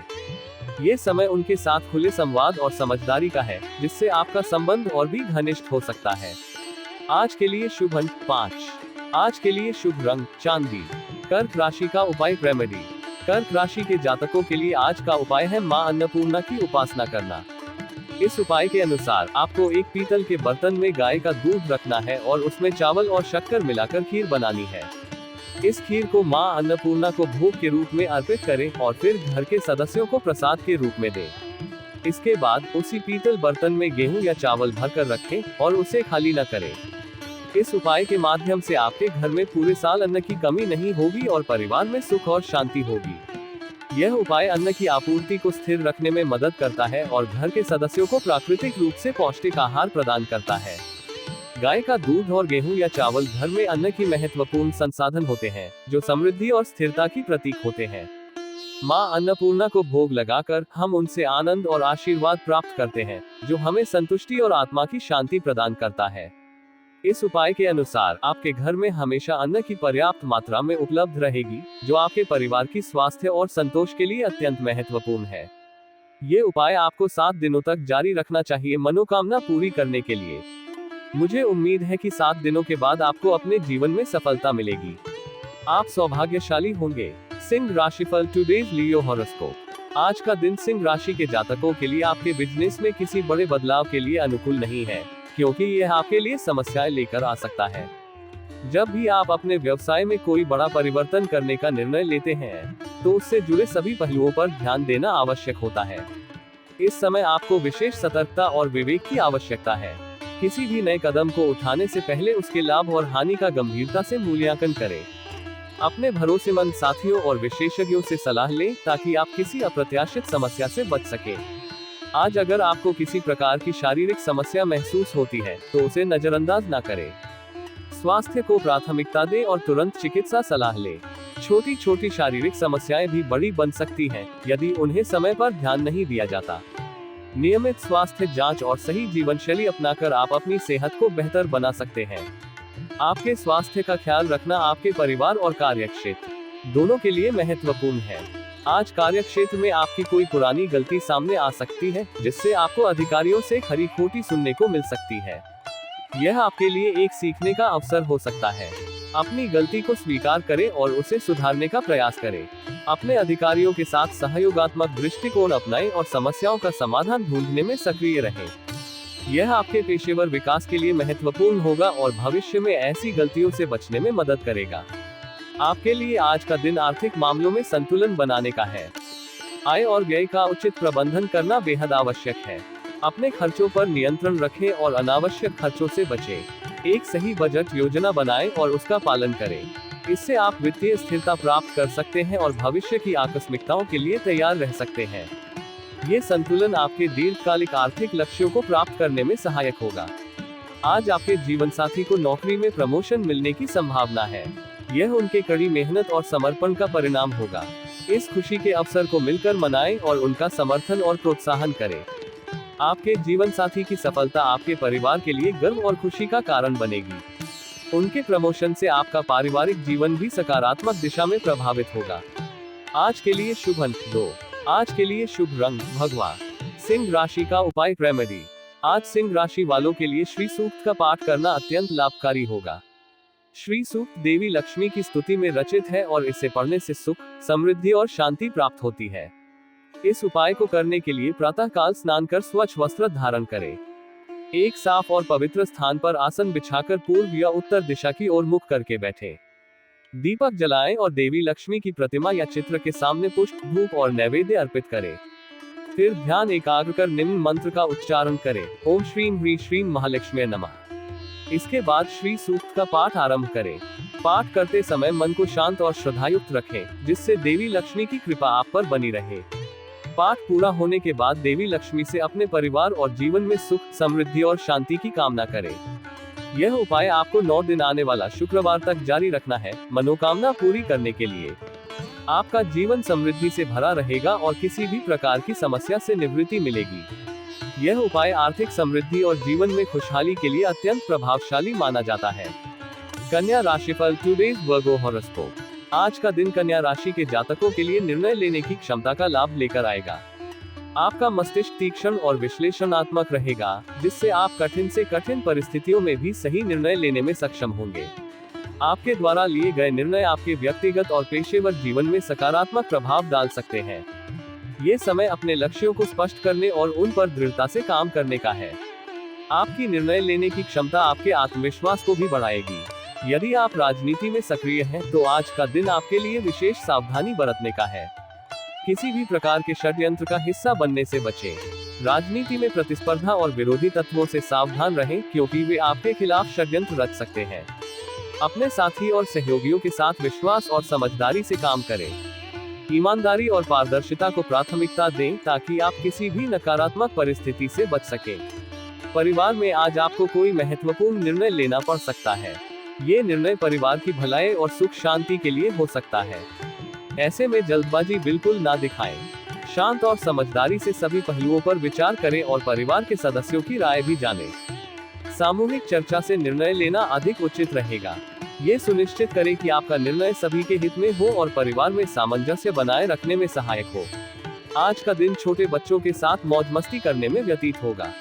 [SPEAKER 1] ये समय उनके साथ खुले संवाद और समझदारी का है, जिससे आपका संबंध और भी घनिष्ठ हो सकता है। आज के लिए शुभ अंक 5। आज के लिए शुभ रंग चांदी। कर्क राशि का उपाय रेमेडी। कर्क राशि के जातकों के लिए आज का उपाय है मां अन्नपूर्णा की उपासना करना। इस उपाय के अनुसार आपको एक पीतल के बर्तन में गाय का दूध रखना है और उसमें चावल और शक्कर मिलाकर खीर बनानी है। इस खीर को मां अन्नपूर्णा को भोग के रूप में अर्पित करें और फिर घर के सदस्यों को प्रसाद के रूप में दें। इसके बाद उसी पीतल बर्तन में गेहूं या चावल भरकर रखें और उसे खाली न करें। इस उपाय के माध्यम से आपके घर में पूरे साल अन्न की कमी नहीं होगी और परिवार में सुख और शांति होगी। यह उपाय अन्न की आपूर्ति को स्थिर रखने में मदद करता है और घर के सदस्यों को प्राकृतिक रूप से पौष्टिक आहार प्रदान करता है। गाय का दूध और गेहूं या चावल घर में अन्न की महत्वपूर्ण संसाधन होते हैं, जो समृद्धि और स्थिरता की प्रतीक होते हैं। माँ अन्नपूर्णा को भोग लगाकर हम उनसे आनंद और आशीर्वाद प्राप्त करते हैं, जो हमें संतुष्टि और आत्मा की शांति प्रदान करता है। इस उपाय के अनुसार आपके घर में हमेशा अन्न की पर्याप्त मात्रा में उपलब्ध रहेगी, जो आपके परिवार की स्वास्थ्य और संतोष के लिए अत्यंत महत्वपूर्ण है। ये उपाय आपको 7 दिनों तक जारी रखना चाहिए मनोकामना पूरी करने के लिए। मुझे उम्मीद है कि 7 दिनों के बाद आपको अपने जीवन में सफलता मिलेगी। आप सौभाग्यशाली होंगे। सिंह राशिफल टुडेज लियो हॉरोस्कोप। आज का दिन सिंह राशि के जातकों के लिए आपके बिजनेस में किसी बड़े बदलाव के लिए अनुकूल नहीं है, क्योंकि यह आपके लिए समस्याएं लेकर आ सकता है। जब भी आप अपने व्यवसाय में कोई बड़ा परिवर्तन करने का निर्णय लेते हैं, तो उससे जुड़े सभी पहलुओं पर ध्यान देना आवश्यक होता है। इस समय आपको विशेष सतर्कता और विवेक की आवश्यकता है। किसी भी नए कदम को उठाने से पहले उसके लाभ और हानि का गंभीरता से मूल्यांकन करें। अपने भरोसेमंद साथियों और विशेषज्ञों से सलाह लें, ताकि आप किसी अप्रत्याशित समस्या से बच सकें। आज अगर आपको किसी प्रकार की शारीरिक समस्या महसूस होती है, तो उसे नजरअंदाज ना करें। स्वास्थ्य को प्राथमिकता दें और तुरंत चिकित्सा सलाह लें। छोटी छोटी शारीरिक समस्याएं भी बड़ी बन सकती हैं, यदि उन्हें समय पर ध्यान नहीं दिया जाता। नियमित स्वास्थ्य जांच और सही जीवन शैली अपनाकर आप अपनी सेहत को बेहतर बना सकते हैं। आपके स्वास्थ्य का ख्याल रखना आपके परिवार और कार्यक्षेत्र दोनों के लिए महत्वपूर्ण है। आज कार्यक्षेत्र में आपकी कोई पुरानी गलती सामने आ सकती है, जिससे आपको अधिकारियों से खरी खोटी सुनने को मिल सकती है। यह आपके लिए एक सीखने का अवसर हो सकता है। अपनी गलती को स्वीकार करें और उसे सुधारने का प्रयास करें। अपने अधिकारियों के साथ सहयोगात्मक दृष्टिकोण अपनाएं और समस्याओं का समाधान ढूंढने में सक्रिय रहें। यह आपके पेशेवर विकास के लिए महत्वपूर्ण होगा और भविष्य में ऐसी गलतियों से बचने में मदद करेगा। आपके लिए आज का दिन आर्थिक मामलों में संतुलन बनाने का है। आय और व्यय का उचित प्रबंधन करना बेहद आवश्यक है। अपने खर्चों पर नियंत्रण रखें और अनावश्यक खर्चों से बचें। एक सही बजट योजना बनाएं और उसका पालन करें। इससे आप वित्तीय स्थिरता प्राप्त कर सकते हैं और भविष्य की आकस्मिकताओं के लिए तैयार रह सकते हैं। ये संतुलन आपके दीर्घकालिक आर्थिक लक्ष्यों को प्राप्त करने में सहायक होगा। आज आपके जीवन साथी को नौकरी में प्रमोशन मिलने की संभावना है। यह उनके कड़ी मेहनत और समर्पण का परिणाम होगा। इस खुशी के अवसर को मिलकर मनाएं और उनका समर्थन और प्रोत्साहन करें। आपके जीवन साथी की सफलता आपके परिवार के लिए गर्व और खुशी का कारण बनेगी। उनके प्रमोशन से आपका पारिवारिक जीवन भी सकारात्मक दिशा में प्रभावित होगा। आज के लिए शुभ अंक 2। आज के लिए शुभ रंग भगवा। सिंह राशि का उपाय रेमेडी। आज सिंह राशि वालों के लिए श्री सूक्त का पाठ करना अत्यंत लाभकारी होगा। श्री सूक्त देवी लक्ष्मी की स्तुति में रचित है और इसे पढ़ने से सुख, समृद्धि और शांति प्राप्त होती है। इस उपाय को करने के लिए प्रातः काल स्नान कर स्वच्छ वस्त्र धारण करें। एक साफ और पवित्र स्थान पर आसन बिछाकर पूर्व या उत्तर दिशा की ओर मुख करके बैठें। दीपक जलाएं और देवी लक्ष्मी की प्रतिमा या चित्र के सामने पुष्प, धूप और नैवेद्य अर्पित करें। फिर ध्यान एकाग्र कर निम्न मंत्र का उच्चारण करें। ओम श्रीं ह्रीं श्रीं महालक्ष्मी नमः। इसके बाद श्री सूक्त का पाठ आरंभ करें। पाठ करते समय मन को शांत और श्रद्धायुक्त रखें, जिससे देवी लक्ष्मी की कृपा आप पर बनी रहे। पाठ पूरा होने के बाद देवी लक्ष्मी से अपने परिवार और जीवन में सुख, समृद्धि और शांति की कामना करें। यह उपाय आपको 9 दिन आने वाला शुक्रवार तक जारी रखना है, मनोकामना पूरी करने के लिए। आपका जीवन समृद्धि से भरा रहेगा और किसी भी प्रकार की समस्या से निवृत्ति मिलेगी। यह उपाय आर्थिक समृद्धि और जीवन में खुशहाली के लिए अत्यंत प्रभावशाली माना जाता है। कन्या राशिफल टुडेज वर्गो हॉरोस्कोप। आज का दिन कन्या राशि के जातकों के लिए निर्णय लेने की क्षमता का लाभ लेकर आएगा। आपका मस्तिष्क तीक्ष्ण और विश्लेषणात्मक रहेगा, जिससे आप कठिन से कठिन परिस्थितियों में भी सही निर्णय लेने में सक्षम होंगे। आपके द्वारा लिए गए निर्णय आपके व्यक्तिगत और पेशेवर जीवन में सकारात्मक प्रभाव डाल सकते हैं। ये समय अपने लक्ष्यों को स्पष्ट करने और उन पर दृढ़ता से काम करने का है। आपकी निर्णय लेने की क्षमता आपके आत्मविश्वास को भी बढ़ाएगी। यदि आप राजनीति में सक्रिय हैं, तो आज का दिन आपके लिए विशेष सावधानी बरतने का है। किसी भी प्रकार के षड्यंत्र का हिस्सा बनने से बचें। राजनीति में प्रतिस्पर्धा और विरोधी तत्वों से सावधान रहें, क्योंकि वे आपके खिलाफ षड्यंत्र रच सकते हैं। अपने साथी और सहयोगियों के साथ विश्वास और समझदारी से काम करें। ईमानदारी और पारदर्शिता को प्राथमिकता दें, ताकि आप किसी भी नकारात्मक परिस्थिति से बच सकें। परिवार में आज आपको कोई महत्वपूर्ण निर्णय लेना पड़ सकता है। ये निर्णय परिवार की भलाई और सुख शांति के लिए हो सकता है। ऐसे में जल्दबाजी बिल्कुल ना दिखाएं। शांत और समझदारी से सभी पहलुओं पर विचार करें और परिवार के सदस्यों की राय भी जानें। सामूहिक चर्चा से निर्णय लेना अधिक उचित रहेगा। ये सुनिश्चित करें कि आपका निर्णय सभी के हित में हो और परिवार में सामंजस्य बनाए रखने में सहायक हो। आज का दिन छोटे बच्चों के साथ मौज मस्ती करने में व्यतीत होगा।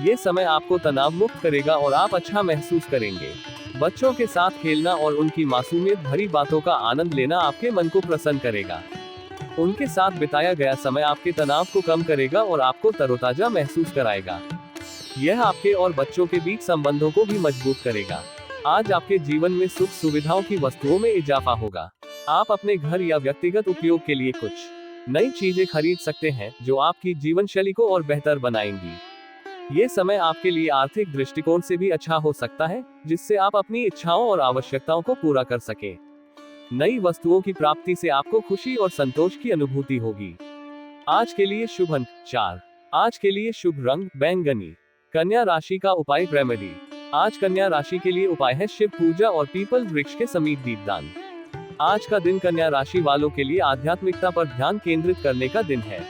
[SPEAKER 1] ये समय आपको तनाव मुक्त करेगा और आप अच्छा महसूस करेंगे। बच्चों के साथ खेलना और उनकी मासूमियत भरी बातों का आनंद लेना आपके मन को प्रसन्न करेगा। उनके साथ बिताया गया समय आपके तनाव को कम करेगा और आपको तरोताजा महसूस कराएगा। यह आपके और बच्चों के बीच संबंधों को भी मजबूत करेगा। आज आपके जीवन में सुख सुविधाओं की वस्तुओं में इजाफा होगा। आप अपने घर या व्यक्तिगत उपयोग के लिए कुछ नई चीजें खरीद सकते हैं, जो आपकी जीवन शैली को और बेहतर बनाएंगी। ये समय आपके लिए आर्थिक दृष्टिकोण से भी अच्छा हो सकता है, जिससे आप अपनी इच्छाओं और आवश्यकताओं को पूरा कर सकें। नई वस्तुओं की प्राप्ति से आपको खुशी और संतोष की अनुभूति होगी। आज के लिए शुभ अंक 4। आज के लिए शुभ रंग बैंगनी। कन्या राशि का उपाय रेमेडी। आज कन्या राशि के लिए उपाय है शिव पूजा और पीपल वृक्ष के समीप दीपदान। आज का दिन कन्या राशि वालों के लिए आध्यात्मिकता पर ध्यान केंद्रित करने का दिन है।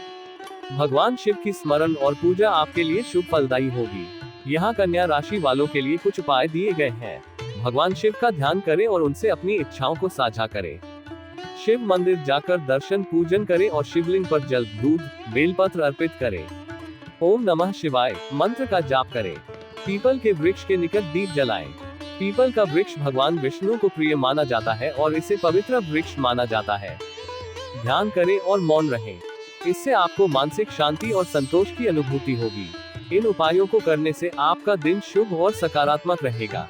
[SPEAKER 1] भगवान शिव की स्मरण और पूजा आपके लिए शुभ फलदायी होगी। यहाँ कन्या राशि वालों के लिए कुछ उपाय दिए गए हैं। भगवान शिव का ध्यान करें और उनसे अपनी इच्छाओं को साझा करें। शिव मंदिर जाकर दर्शन पूजन करें और शिवलिंग पर जल, दूध, बेलपत्र अर्पित करें। ओम नमः शिवाय मंत्र का जाप करें। पीपल के वृक्ष के निकट दीप जलाएं। पीपल का वृक्ष भगवान विष्णु को प्रिय माना जाता है और इसे पवित्र वृक्ष माना जाता है। ध्यान करें और मौन रहें। इससे आपको मानसिक शांति और संतोष की अनुभूति होगी। इन उपायों को करने से आपका दिन शुभ और सकारात्मक रहेगा।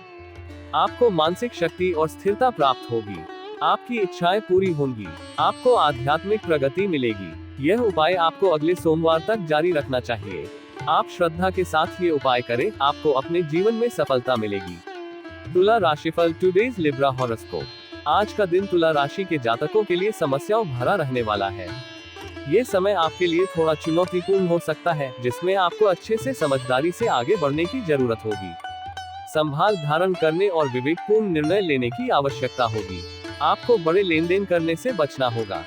[SPEAKER 1] आपको मानसिक शक्ति और स्थिरता प्राप्त होगी। आपकी इच्छाएं पूरी होंगी। आपको आध्यात्मिक प्रगति मिलेगी। यह उपाय आपको अगले सोमवार तक जारी रखना चाहिए। आप श्रद्धा के साथ ये उपाय करें, आपको अपने जीवन में सफलता मिलेगी। तुला राशिफल टुडेज लिब्रा हॉरोस्कोप। आज का दिन तुला राशि के जातकों के लिए समस्याओं भरा रहने वाला है। ये समय आपके लिए थोड़ा चुनौतीपूर्ण हो सकता है, जिसमें आपको अच्छे से समझदारी से आगे बढ़ने की जरूरत होगी। संभाल धारण करने और विवेकपूर्ण निर्णय लेने की आवश्यकता होगी। आपको बड़े लेन देन करने से बचना होगा।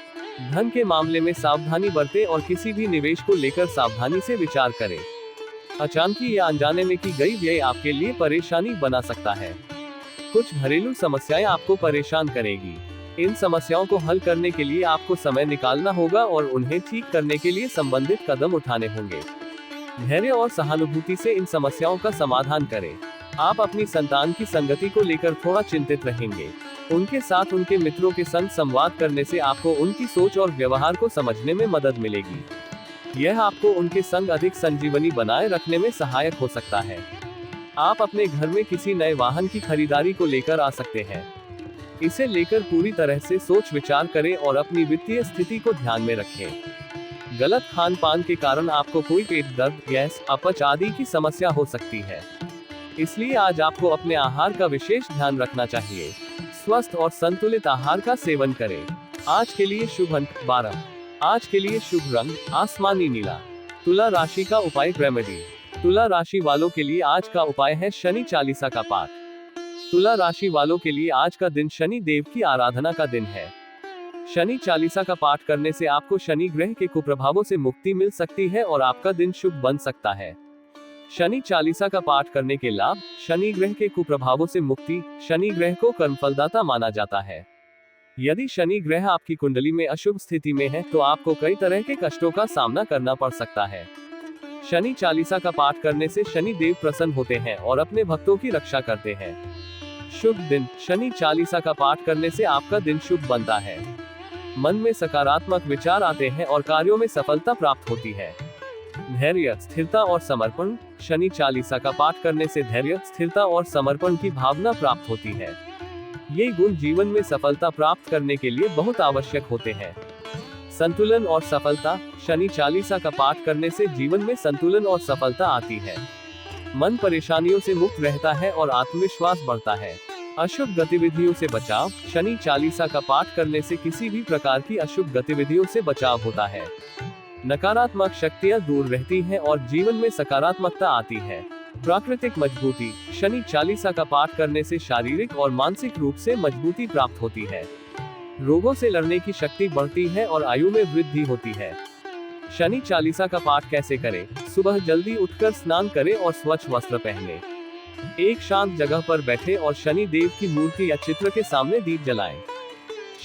[SPEAKER 1] धन के मामले में सावधानी बरतें और किसी भी निवेश को लेकर सावधानी से विचार करें। अचानक या अनजाने में की गई व्यय आपके लिए परेशानी बना सकता है। कुछ घरेलू समस्याएं आपको परेशान करेगी। इन समस्याओं को हल करने के लिए आपको समय निकालना होगा और उन्हें ठीक करने के लिए संबंधित कदम उठाने होंगे। धैर्य और सहानुभूति से इन समस्याओं का समाधान करें। आप अपनी संतान की संगति को लेकर थोड़ा चिंतित रहेंगे। उनके साथ उनके मित्रों के संग संवाद करने से आपको उनकी सोच और व्यवहार को समझने में मदद मिलेगी। यह आपको उनके संग अधिक संजीवनी बनाए रखने में सहायक हो सकता है। आप अपने घर में किसी नए वाहन की खरीदारी को लेकर आ सकते हैं। इसे लेकर पूरी तरह से सोच विचार करें और अपनी वित्तीय स्थिति को ध्यान में रखें। गलत खान पान के कारण आपको कोई पेट दर्द, गैस, अपच आदि की समस्या हो सकती है। इसलिए आज आपको अपने आहार का विशेष ध्यान रखना चाहिए। स्वस्थ और संतुलित आहार का सेवन करें। आज के लिए शुभ अंक 12। आज के लिए शुभ रंग आसमानी नीला। तुला राशि का उपाय रेमेडी। तुला राशि वालों के लिए आज का उपाय है शनि चालीसा का पाठ। तुला राशि वालों के लिए आज का दिन शनि देव की आराधना का दिन है। शनि चालीसा का पाठ करने से आपको शनि ग्रह के कुप्रभावों से मुक्ति मिल सकती है और आपका दिन शुभ बन सकता है। शनि चालीसा का पाठ करने के लाभ: शनि ग्रह के कुप्रभावों से मुक्ति। शनि ग्रह को कर्मफलदाता माना जाता है। यदि शनि ग्रह आपकी कुंडली में अशुभ स्थिति में है, तो आपको कई तरह के कष्टों का सामना करना पड़ सकता है। शनि चालीसा का पाठ करने से शनि देव प्रसन्न होते हैं और अपने भक्तों की रक्षा करते हैं। शुभ दिन: शनि चालीसा का पाठ करने से आपका दिन शुभ बनता है। मन में सकारात्मक विचार आते हैं और कार्यों में सफलता प्राप्त होती है। धैर्य, स्थिरता और समर्पण: शनि चालीसा का पाठ करने से धैर्य, स्थिरता और समर्पण की भावना प्राप्त होती है। ये गुण जीवन में सफलता प्राप्त करने के लिए बहुत आवश्यक होते हैं। संतुलन और सफलता। शनि चालीसा का पाठ करने से जीवन में संतुलन और सफलता आती है। मन परेशानियों से मुक्त रहता है और आत्मविश्वास बढ़ता है। अशुभ गतिविधियों से बचाव। शनि चालीसा का पाठ करने से किसी भी प्रकार की अशुभ गतिविधियों से बचाव होता है। नकारात्मक शक्तियां दूर रहती हैं और जीवन में सकारात्मकता आती है। प्राकृतिक मजबूती। शनि चालीसा का पाठ करने से शारीरिक और मानसिक रूप से मजबूती प्राप्त होती है। रोगों से लड़ने की शक्ति बढ़ती है और आयु में वृद्धि होती है। शनि चालीसा का पाठ कैसे करें? सुबह जल्दी उठकर स्नान करें और स्वच्छ वस्त्र पहने। एक शांत जगह पर बैठे और शनि देव की मूर्ति या चित्र के सामने दीप जलाएं।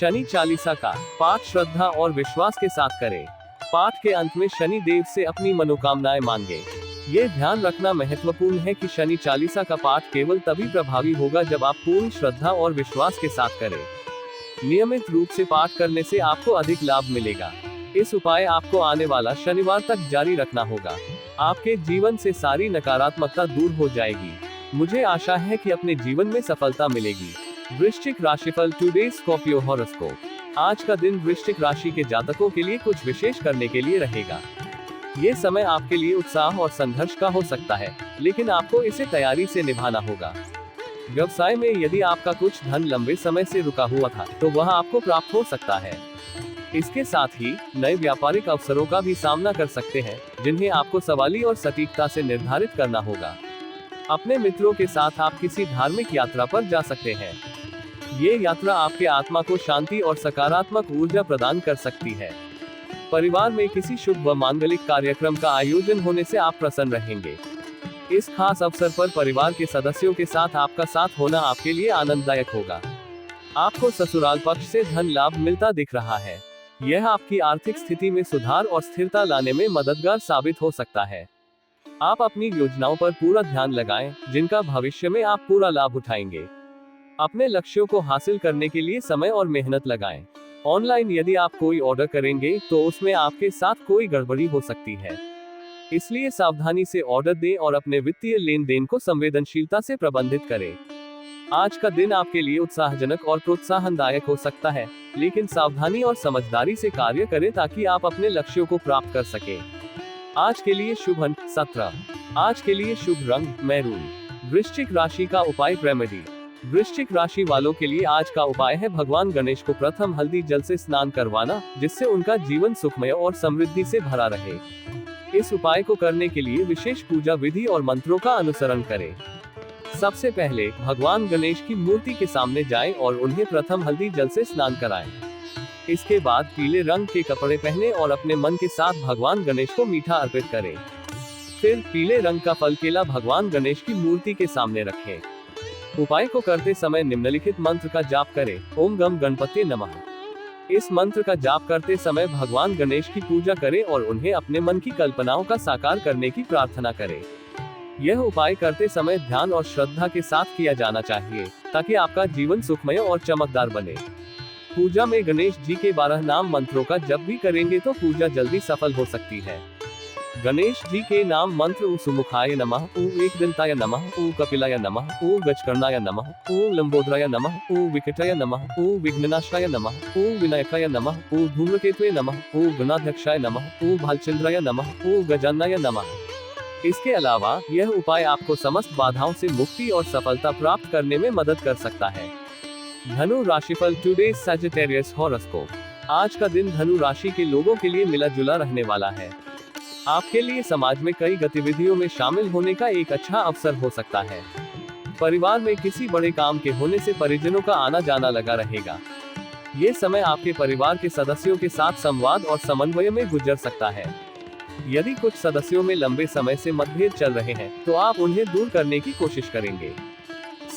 [SPEAKER 1] शनि चालीसा का पाठ श्रद्धा और विश्वास के साथ करें। पाठ के अंत में शनि देव से अपनी मनोकामनाएं मांगे। ये ध्यान रखना महत्वपूर्ण है कि शनि चालीसा का पाठ केवल तभी प्रभावी होगा जब आप पूर्ण श्रद्धा और विश्वास के साथ करें। नियमित रूप से पाठ करने से आपको अधिक लाभ मिलेगा। इस उपाय आपको आने वाला शनिवार तक जारी रखना होगा। आपके जीवन से सारी नकारात्मकता दूर हो जाएगी। मुझे आशा है कि अपने जीवन में सफलता मिलेगी। वृश्चिक राशिफल टुडे स्कॉर्पियो हॉरोस्कोप। आज का दिन वृश्चिक राशि के जातकों के लिए कुछ विशेष करने के लिए रहेगा। ये समय आपके लिए उत्साह और संघर्ष का हो सकता है, लेकिन आपको इसे तैयारी से निभाना होगा। व्यवसाय में यदि आपका कुछ धन लंबे समय से रुका हुआ था, तो वह आपको प्राप्त हो सकता है। इसके साथ ही नए व्यापारिक अवसरों का भी सामना कर सकते हैं, जिन्हें आपको सवाली और सटीकता से निर्धारित करना होगा। अपने मित्रों के साथ आप किसी धार्मिक यात्रा पर जा सकते हैं। ये यात्रा आपके आत्मा को शांति और सकारात्मक ऊर्जा प्रदान कर सकती है। परिवार में किसी शुभ व मांगलिक कार्यक्रम का आयोजन होने से आप प्रसन्न रहेंगे। इस खास अवसर पर परिवार के सदस्यों के साथ आपका साथ होना आपके लिए आनंददायक होगा। आपको ससुराल पक्ष से धन लाभ मिलता दिख रहा है। यह आपकी आर्थिक स्थिति में सुधार और स्थिरता लाने में मददगार साबित हो सकता है। आप अपनी योजनाओं पर पूरा ध्यान लगाएं, जिनका भविष्य में आप पूरा लाभ उठाएंगे। अपने लक्ष्यों को हासिल करने के लिए समय और मेहनत लगाएं। ऑनलाइन यदि आप कोई ऑर्डर करेंगे तो उसमें आपके साथ कोई गड़बड़ी हो सकती है, इसलिए सावधानी से ऑर्डर दें और अपने वित्तीय लेन देन को संवेदनशीलता से प्रबंधित करें। आज का दिन आपके लिए उत्साहजनक और प्रोत्साहनदायक हो सकता है, लेकिन सावधानी और समझदारी से कार्य करें ताकि आप अपने लक्ष्यों को प्राप्त कर सकें। आज के लिए शुभ अंक 17। आज के लिए शुभ रंग मैरून। वृश्चिक राशि का उपाय रेमेडी। वृश्चिक राशि वालों के लिए आज का उपाय है भगवान गणेश को प्रथम हल्दी जल से स्नान करवाना, जिससे उनका जीवन सुखमय और समृद्धि से भरा रहे। इस उपाय को करने के लिए विशेष पूजा विधि और मंत्रों का अनुसरण करें। सबसे पहले भगवान गणेश की मूर्ति के सामने जाएं और उन्हें प्रथम हल्दी जल से स्नान कराएं। इसके बाद पीले रंग के कपड़े पहने और अपने मन के साथ भगवान गणेश को मीठा अर्पित करें। फिर पीले रंग का फल केला भगवान गणेश की मूर्ति के सामने रखें। उपाय को करते समय निम्नलिखित मंत्र का जाप करें। ओम गम गणपते नमः। इस मंत्र का जाप करते समय भगवान गणेश की पूजा करें और उन्हें अपने मन की कल्पनाओं का साकार करने की प्रार्थना करें। यह उपाय करते समय ध्यान और श्रद्धा के साथ किया जाना चाहिए, ताकि आपका जीवन सुखमय और चमकदार बने। पूजा में गणेश जी के 12 नाम मंत्रों का जप भी करेंगे तो पूजा जल्दी सफल हो सकती है। गणेश जी के नाम मंत्र ऊ सुमुखाय नमः, ऊ एकदंताय नमः, ऊ कपिलाय नमः, ऊ गजकर्णाय नमः, ऊ लंबोदराय नमः, ऊ विकटाय नमः, ऊ विघ्ननाशाय नमः, ऊ विनायकाय नमः, ऊ धूम्रकेतुवे नमः, ऊ गणाध्यक्षाय नमः, ऊ भालचंद्राय नमः, ऊ गजाननाय नमः। इसके अलावा यह उपाय आपको समस्त बाधाओं से मुक्ति और सफलता प्राप्त करने में मदद कर सकता है। धनु राशिफल टुडे सैजिटेरियस हॉरोस्कोप। आज का दिन धनु राशि के लोगों के लिए मिला जुला रहने वाला है। आपके लिए समाज में कई गतिविधियों में शामिल होने का एक अच्छा अवसर हो सकता है। परिवार में किसी बड़े काम के होने से परिजनों का आना जाना लगा रहेगा। ये समय आपके परिवार के सदस्यों के साथ संवाद और समन्वय में गुजर सकता है। यदि कुछ सदस्यों में लंबे समय से मतभेद चल रहे हैं, तो आप उन्हें दूर करने की कोशिश करेंगे।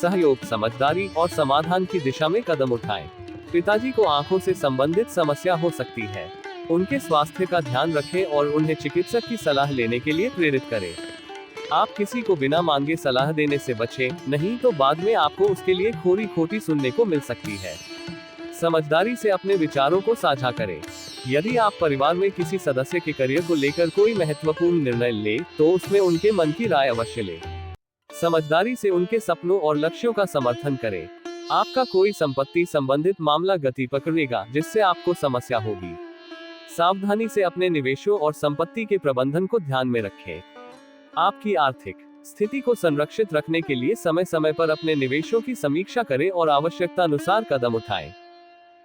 [SPEAKER 1] सहयोग, समझदारी और समाधान की दिशा में कदम उठाएं। पिताजी को आंखों से संबंधित समस्या हो सकती है। उनके स्वास्थ्य का ध्यान रखें और उन्हें चिकित्सक की सलाह लेने के लिए प्रेरित करें। आप किसी को बिना मांगे सलाह देने से बचें, नहीं तो बाद में आपको उसके लिए खोरी खोटी सुनने को मिल सकती है। समझदारी से अपने विचारों को साझा करें। यदि आप परिवार में किसी सदस्य के करियर को लेकर कोई महत्वपूर्ण निर्णय ले, तो उसमें उनके मन की राय अवश्य लें। समझदारी से उनके सपनों और लक्ष्यों का समर्थन करें। आपका कोई संपत्ति संबंधित मामला गति पकड़ेगा, जिससे आपको समस्या होगी। सावधानी से अपने निवेशों और संपत्ति के प्रबंधन को ध्यान में रखें। आपकी आर्थिक स्थिति को संरक्षित रखने के लिए समय समय पर अपने निवेशों की समीक्षा करें और आवश्यकता अनुसार कदम उठाएं।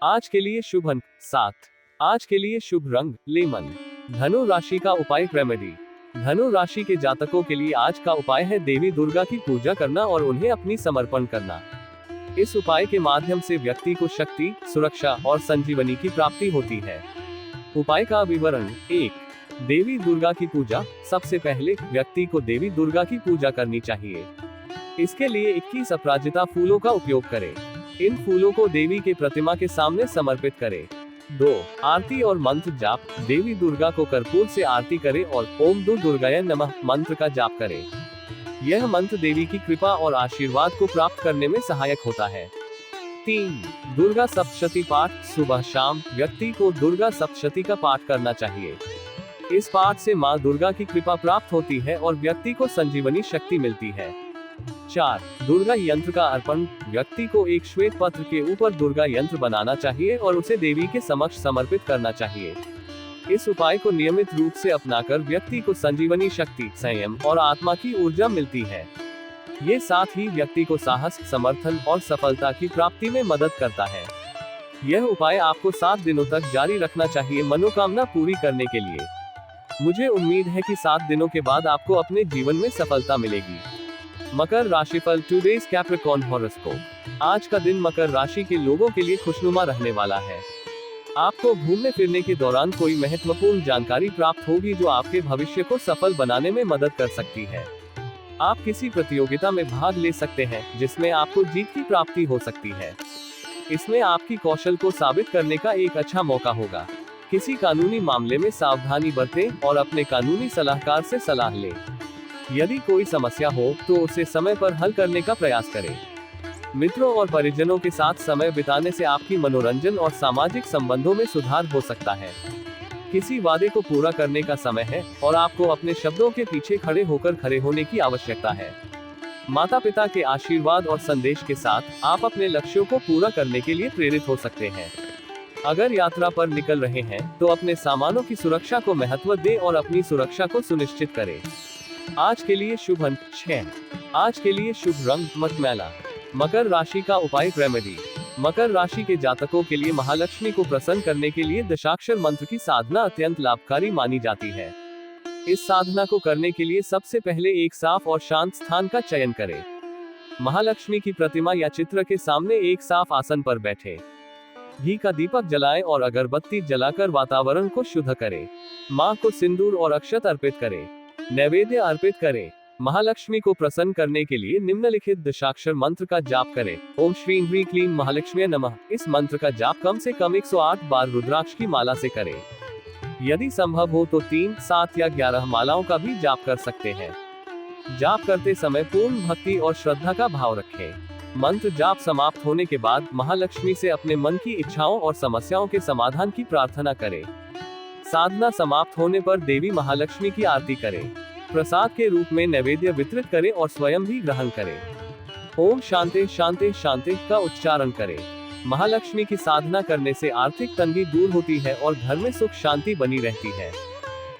[SPEAKER 1] आज के लिए शुभ अंक 7। आज के लिए शुभ रंग लेमन। धनु राशि का उपाय रेमेडी। धनु राशि के जातकों के लिए आज का उपाय है देवी दुर्गा की पूजा करना और उन्हें अपनी समर्पण करना। इस उपाय के माध्यम से व्यक्ति को शक्ति, सुरक्षा और संजीवनी की प्राप्ति होती है। उपाय का विवरण। 1। देवी दुर्गा की पूजा। सबसे पहले व्यक्ति को देवी दुर्गा की पूजा करनी चाहिए। इसके लिए 21 अपराजिता फूलों का उपयोग करें। इन फूलों को देवी के प्रतिमा के सामने समर्पित करें। 2। आरती और मंत्र जाप। देवी दुर्गा को कर्पूर से आरती करें और ओम दुर्गाय नमः मंत्र का जाप करें। यह मंत्र देवी की कृपा और आशीर्वाद को प्राप्त करने में सहायक होता है। 3। दुर्गा सप्तशती पाठ। सुबह शाम व्यक्ति को दुर्गा सप्तशती का पाठ करना चाहिए। इस पाठ से मां दुर्गा की कृपा प्राप्त होती है और व्यक्ति को संजीवनी शक्ति मिलती है। 4। दुर्गा यंत्र का अर्पण। व्यक्ति को एक श्वेत पत्र के ऊपर दुर्गा यंत्र बनाना चाहिए और उसे देवी के समक्ष समर्पित करना चाहिए। इस उपाय को नियमित रूप से अपनाकर व्यक्ति को संजीवनी शक्ति, संयम और आत्मा की ऊर्जा मिलती है। ये साथ ही व्यक्ति को साहस, समर्थन और सफलता की प्राप्ति में मदद करता है। यह उपाय आपको 7 दिनों तक जारी रखना चाहिए मनोकामना पूरी करने के लिए। मुझे उम्मीद है कि 7 दिनों के बाद आपको अपने जीवन में सफलता मिलेगी। मकर राशिफल टुडेज कैप्रिकॉर्न हॉरोस्कोप। आज का दिन मकर राशि के लोगों के लिए खुशनुमा रहने वाला है। आपको घूमने फिरने के दौरान कोई महत्वपूर्ण जानकारी प्राप्त होगी जो आपके भविष्य को सफल बनाने में मदद कर सकती है। आप किसी प्रतियोगिता में भाग ले सकते हैं जिसमें आपको जीत की प्राप्ति हो सकती है। इसमें आपकी कौशल को साबित करने का एक अच्छा मौका होगा। किसी कानूनी मामले में सावधानी बरतें और अपने कानूनी सलाहकार से सलाह लें। यदि कोई समस्या हो तो उसे समय पर हल करने का प्रयास करें। मित्रों और परिजनों के साथ समय बिताने से आपकी मनोरंजन और सामाजिक संबंधों में सुधार हो सकता है। किसी वादे को पूरा करने का समय है और आपको अपने शब्दों के पीछे खड़े होने की आवश्यकता है। माता पिता के आशीर्वाद और संदेश के साथ आप अपने लक्ष्यों को पूरा करने के लिए प्रेरित हो सकते हैं। अगर यात्रा पर निकल रहे हैं तो अपने सामानों की सुरक्षा को महत्व दें और अपनी सुरक्षा को सुनिश्चित करें। आज के लिए शुभ अंक 6। आज के लिए शुभ रंग मटमैला। मकर राशि का उपाय रेमेडी। मकर राशि के जातकों के लिए महालक्ष्मी को प्रसन्न करने के लिए दशाक्षर मंत्र की साधना अत्यंत लाभकारी मानी जाती है। इस साधना को करने के लिए सबसे पहले एक साफ और शांत स्थान का चयन करें। महालक्ष्मी की प्रतिमा या चित्र के सामने एक साफ आसन पर बैठे। घी का दीपक जलाएं और अगरबत्ती जलाकर वातावरण को शुद्ध करें। मां को सिंदूर और अक्षत अर्पित करें। नैवेद्य अर्पित करें। महालक्ष्मी को प्रसन्न करने के लिए निम्नलिखित दशाक्षर मंत्र का जाप करें। ओम श्रीं ह्रीं क्लीं महालक्ष्मी नमः। इस मंत्र का जाप कम से कम 108 बार रुद्राक्ष की माला से करें। यदि संभव हो तो 3, 7 या 11 मालाओं का भी जाप कर सकते हैं। जाप करते समय पूर्ण भक्ति और श्रद्धा का भाव रखें। मंत्र जाप समाप्त होने के बाद महालक्ष्मी से अपने मन की इच्छाओं और समस्याओं के समाधान की प्रार्थना करें। साधना समाप्त होने पर देवी महालक्ष्मी की आरती करें। प्रसाद के रूप में नैवेद्य वितरित करें और स्वयं भी ग्रहण करें। ओम शांति शांति शांति का उच्चारण करें। महालक्ष्मी की साधना करने से आर्थिक तंगी दूर होती है और घर में सुख शांति बनी रहती है।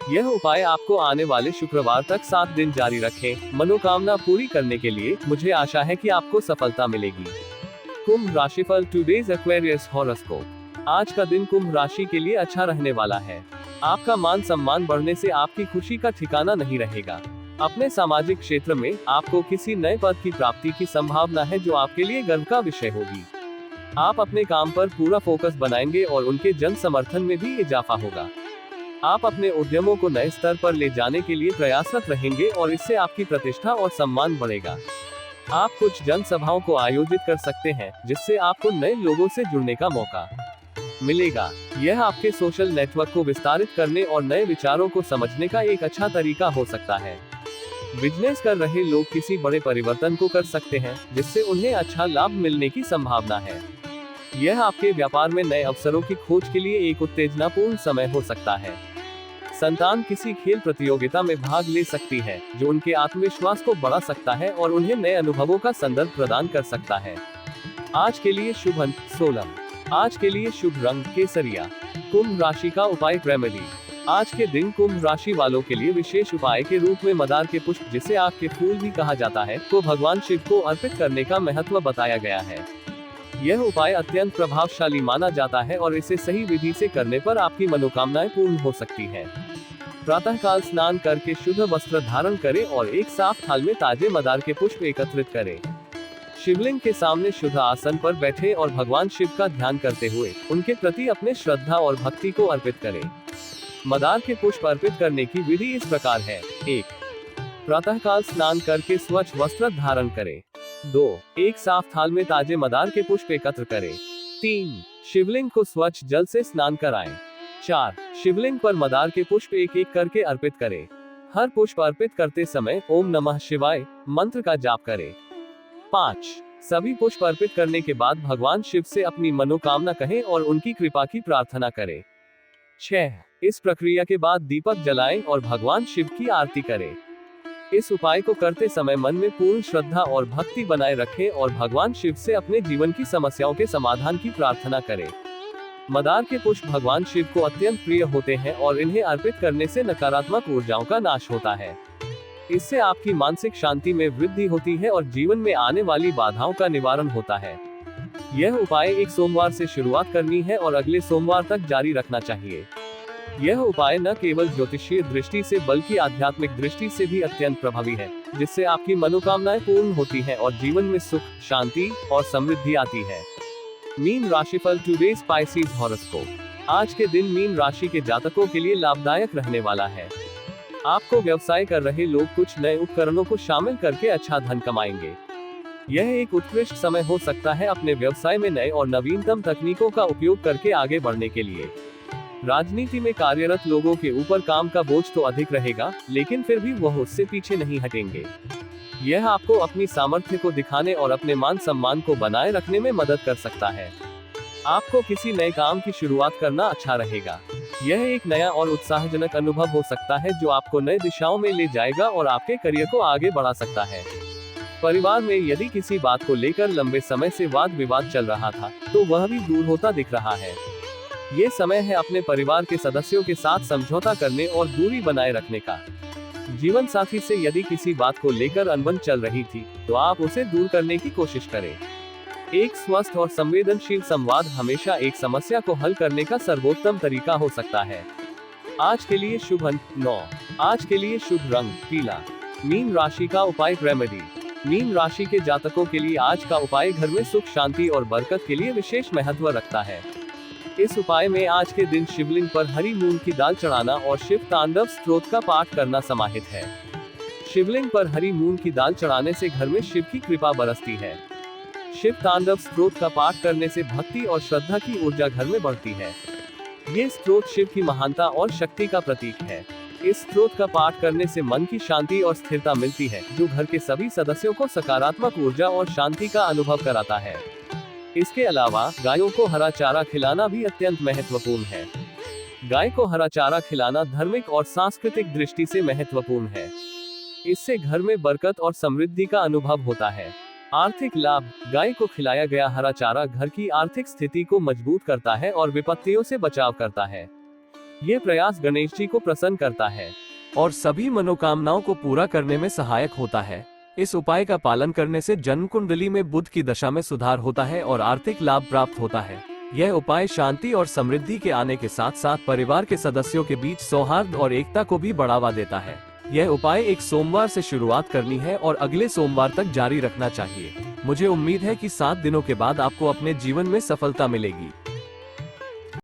[SPEAKER 1] यह उपाय आपको आने वाले शुक्रवार तक 7 दिन जारी रखें। मनोकामना पूरी करने के लिए मुझे आशा है कि आपको सफलता मिलेगी। कुंभ राशिफल टुडेज एक्वेरियस हॉरोस्कोप। आज का दिन कुंभ राशि के लिए अच्छा रहने वाला है। आपका मान सम्मान बढ़ने से आपकी खुशी का ठिकाना नहीं रहेगा। अपने सामाजिक क्षेत्र में आपको किसी नए पद की प्राप्ति की संभावना है जो आपके लिए गर्व का विषय होगी। आप अपने काम पर पूरा फोकस बनाएंगे और उनके जन समर्थन में भी इजाफा होगा। आप अपने उद्यमों को नए स्तर पर ले जाने के लिए प्रयासरत रहेंगे और इससे आपकी प्रतिष्ठा और सम्मान बढ़ेगा। आप कुछ जनसभाओं को आयोजित कर सकते हैं जिससे आपको नए लोगों से जुड़ने का मौका मिलेगा। यह आपके सोशल नेटवर्क को विस्तारित करने और नए विचारों को समझने का एक अच्छा तरीका हो सकता है। बिजनेस कर रहे लोग किसी बड़े परिवर्तन को कर सकते हैं जिससे उन्हें अच्छा लाभ मिलने की संभावना है। यह आपके व्यापार में नए अवसरों की खोज के लिए एक उत्तेजनापूर्ण समय हो सकता है। संतान किसी खेल प्रतियोगिता में भाग ले सकती है जो उनके आत्मविश्वास को बढ़ा सकता है और उन्हें नए अनुभवों का संदर्भ प्रदान कर सकता है। आज के लिए शुभ अंक 16। आज के लिए शुभ रंग केसरिया। कुंभ राशि का उपाय रेमेडी। आज के दिन कुंभ राशि वालों के लिए विशेष उपाय के रूप में मदार के पुष्प, जिसे आग के फूल भी कहा जाता है, को भगवान शिव को अर्पित करने का महत्व बताया गया है। यह उपाय अत्यंत प्रभावशाली माना जाता है और इसे सही विधि से करने पर आपकी मनोकामनाएं पूर्ण हो सकती हैं। प्रातःकाल स्नान करके शुद्ध वस्त्र धारण करें और एक साफ थाल में ताजे मदार के पुष्प एकत्रित करें। शिवलिंग के सामने शुद्ध आसन पर बैठे और भगवान शिव का ध्यान करते हुए उनके प्रति अपने श्रद्धा और भक्ति को अर्पित करें। मदार के पुष्प अर्पित करने की विधि इस प्रकार है। 1. प्रातःकाल स्नान करके स्वच्छ वस्त्र धारण करें। 2. एक साफ थाल में ताजे मदार के पुष्प एकत्र करें। 3. शिवलिंग को स्वच्छ जल से स्नान कराएं। 4. शिवलिंग पर मदार के पुष्प एक एक करके अर्पित करें। हर पुष्प अर्पित करते समय ओम नमः शिवाय मंत्र का जाप करें। 5. सभी पुष्प अर्पित करने के बाद भगवान शिव से अपनी मनोकामना कहें और उनकी कृपा की प्रार्थना करें। 6. इस प्रक्रिया के बाद दीपक जलाएं और भगवान शिव की आरती करें। इस उपाय को करते समय मन में पूर्ण श्रद्धा और भक्ति बनाए रखें और भगवान शिव से अपने जीवन की समस्याओं के समाधान की प्रार्थना करें। मदार के पुष्प भगवान शिव को अत्यंत प्रिय होते हैं और इन्हें अर्पित करने से नकारात्मक ऊर्जाओं का नाश होता है। इससे आपकी मानसिक शांति में वृद्धि होती है और जीवन में आने वाली बाधाओं का निवारण होता है। यह उपाय एक सोमवार से शुरुआत करनी है और अगले सोमवार तक जारी रखना चाहिए। यह उपाय न केवल ज्योतिषीय दृष्टि से बल्कि आध्यात्मिक दृष्टि से भी अत्यंत प्रभावी है, जिससे आपकी मनोकामनाएं पूर्ण होती हैं और जीवन में सुख, शांति और समृद्धि आती है। मीन राशिफल टुडेज स्पाइसीज हॉरोस्कोप। आज के दिन मीन राशि के जातकों के लिए लाभदायक रहने वाला है। आपको व्यवसाय कर रहे लोग कुछ नए उपकरणों को शामिल करके अच्छा धन कमाएंगे। यह एक उत्कृष्ट समय हो सकता है अपने व्यवसाय में नए और नवीनतम तकनीकों का उपयोग करके आगे बढ़ने के लिए। राजनीति में कार्यरत लोगों के ऊपर काम का बोझ तो अधिक रहेगा, लेकिन फिर भी वह उससे पीछे नहीं हटेंगे। यह आपको अपनी सामर्थ्य को दिखाने और अपने मान सम्मान को बनाए रखने में मदद कर सकता है। आपको किसी नए काम की शुरुआत करना अच्छा रहेगा। यह एक नया और उत्साहजनक अनुभव हो सकता है जो आपको नए दिशाओं में ले जाएगा और आपके करियर को आगे बढ़ा सकता है। परिवार में यदि किसी बात को लेकर लंबे समय से वाद विवाद चल रहा था, तो वह भी दूर होता दिख रहा है। ये समय है अपने परिवार के सदस्यों के साथ समझौता करने और दूरी बनाए रखने का। जीवन साथी से यदि किसी बात को लेकर अनबन चल रही थी, तो आप उसे दूर करने की कोशिश करें। एक स्वस्थ और संवेदनशील संवाद हमेशा एक समस्या को हल करने का सर्वोत्तम तरीका हो सकता है। आज के लिए शुभ अंक 9। आज के लिए शुभ रंग पीला। मीन राशि का उपाय रेमेडी। मीन राशि के जातकों के लिए आज का उपाय घर में सुख, शांति और बरकत के लिए विशेष महत्व रखता है। इस उपाय में आज के दिन शिवलिंग पर हरी मूंग की दाल चढ़ाना और शिव तांडव स्तोत्र का पाठ करना समाहित है। शिवलिंग पर हरी मूंग की दाल चढ़ाने से घर में शिव की कृपा बरसती है। शिव तांडव स्तोत्र का पाठ करने से भक्ति और श्रद्धा की ऊर्जा घर में बढ़ती है। ये स्तोत्र शिव की महानता और शक्ति का प्रतीक है। इस स्तोत्र का पाठ करने से मन की शांति और स्थिरता मिलती है, जो घर के सभी सदस्यों को सकारात्मक ऊर्जा और शांति का अनुभव कराता है। इसके अलावा गायों को हरा चारा खिलाना भी अत्यंत महत्वपूर्ण है। गाय को हरा चारा खिलाना धार्मिक और सांस्कृतिक दृष्टि से महत्वपूर्ण है। इससे घर में बरकत और समृद्धि का अनुभव होता है। आर्थिक लाभ। गाय को खिलाया गया हरा चारा घर की आर्थिक स्थिति को मजबूत करता है और विपत्तियों से बचाव करता है। ये प्रयास गणेश जी को प्रसन्न करता है और सभी मनोकामनाओं को पूरा करने में सहायक होता है। इस उपाय का पालन करने से जन्म कुंडली में बुध की दशा में सुधार होता है और आर्थिक लाभ प्राप्त होता है। यह उपाय शांति और समृद्धि के आने के साथ साथ परिवार के सदस्यों के बीच सौहार्द और एकता को भी बढ़ावा देता है। यह उपाय एक सोमवार से शुरुआत करनी है और अगले सोमवार तक जारी रखना चाहिए। मुझे उम्मीद है कि 7 दिनों के बाद आपको अपने जीवन में सफलता मिलेगी।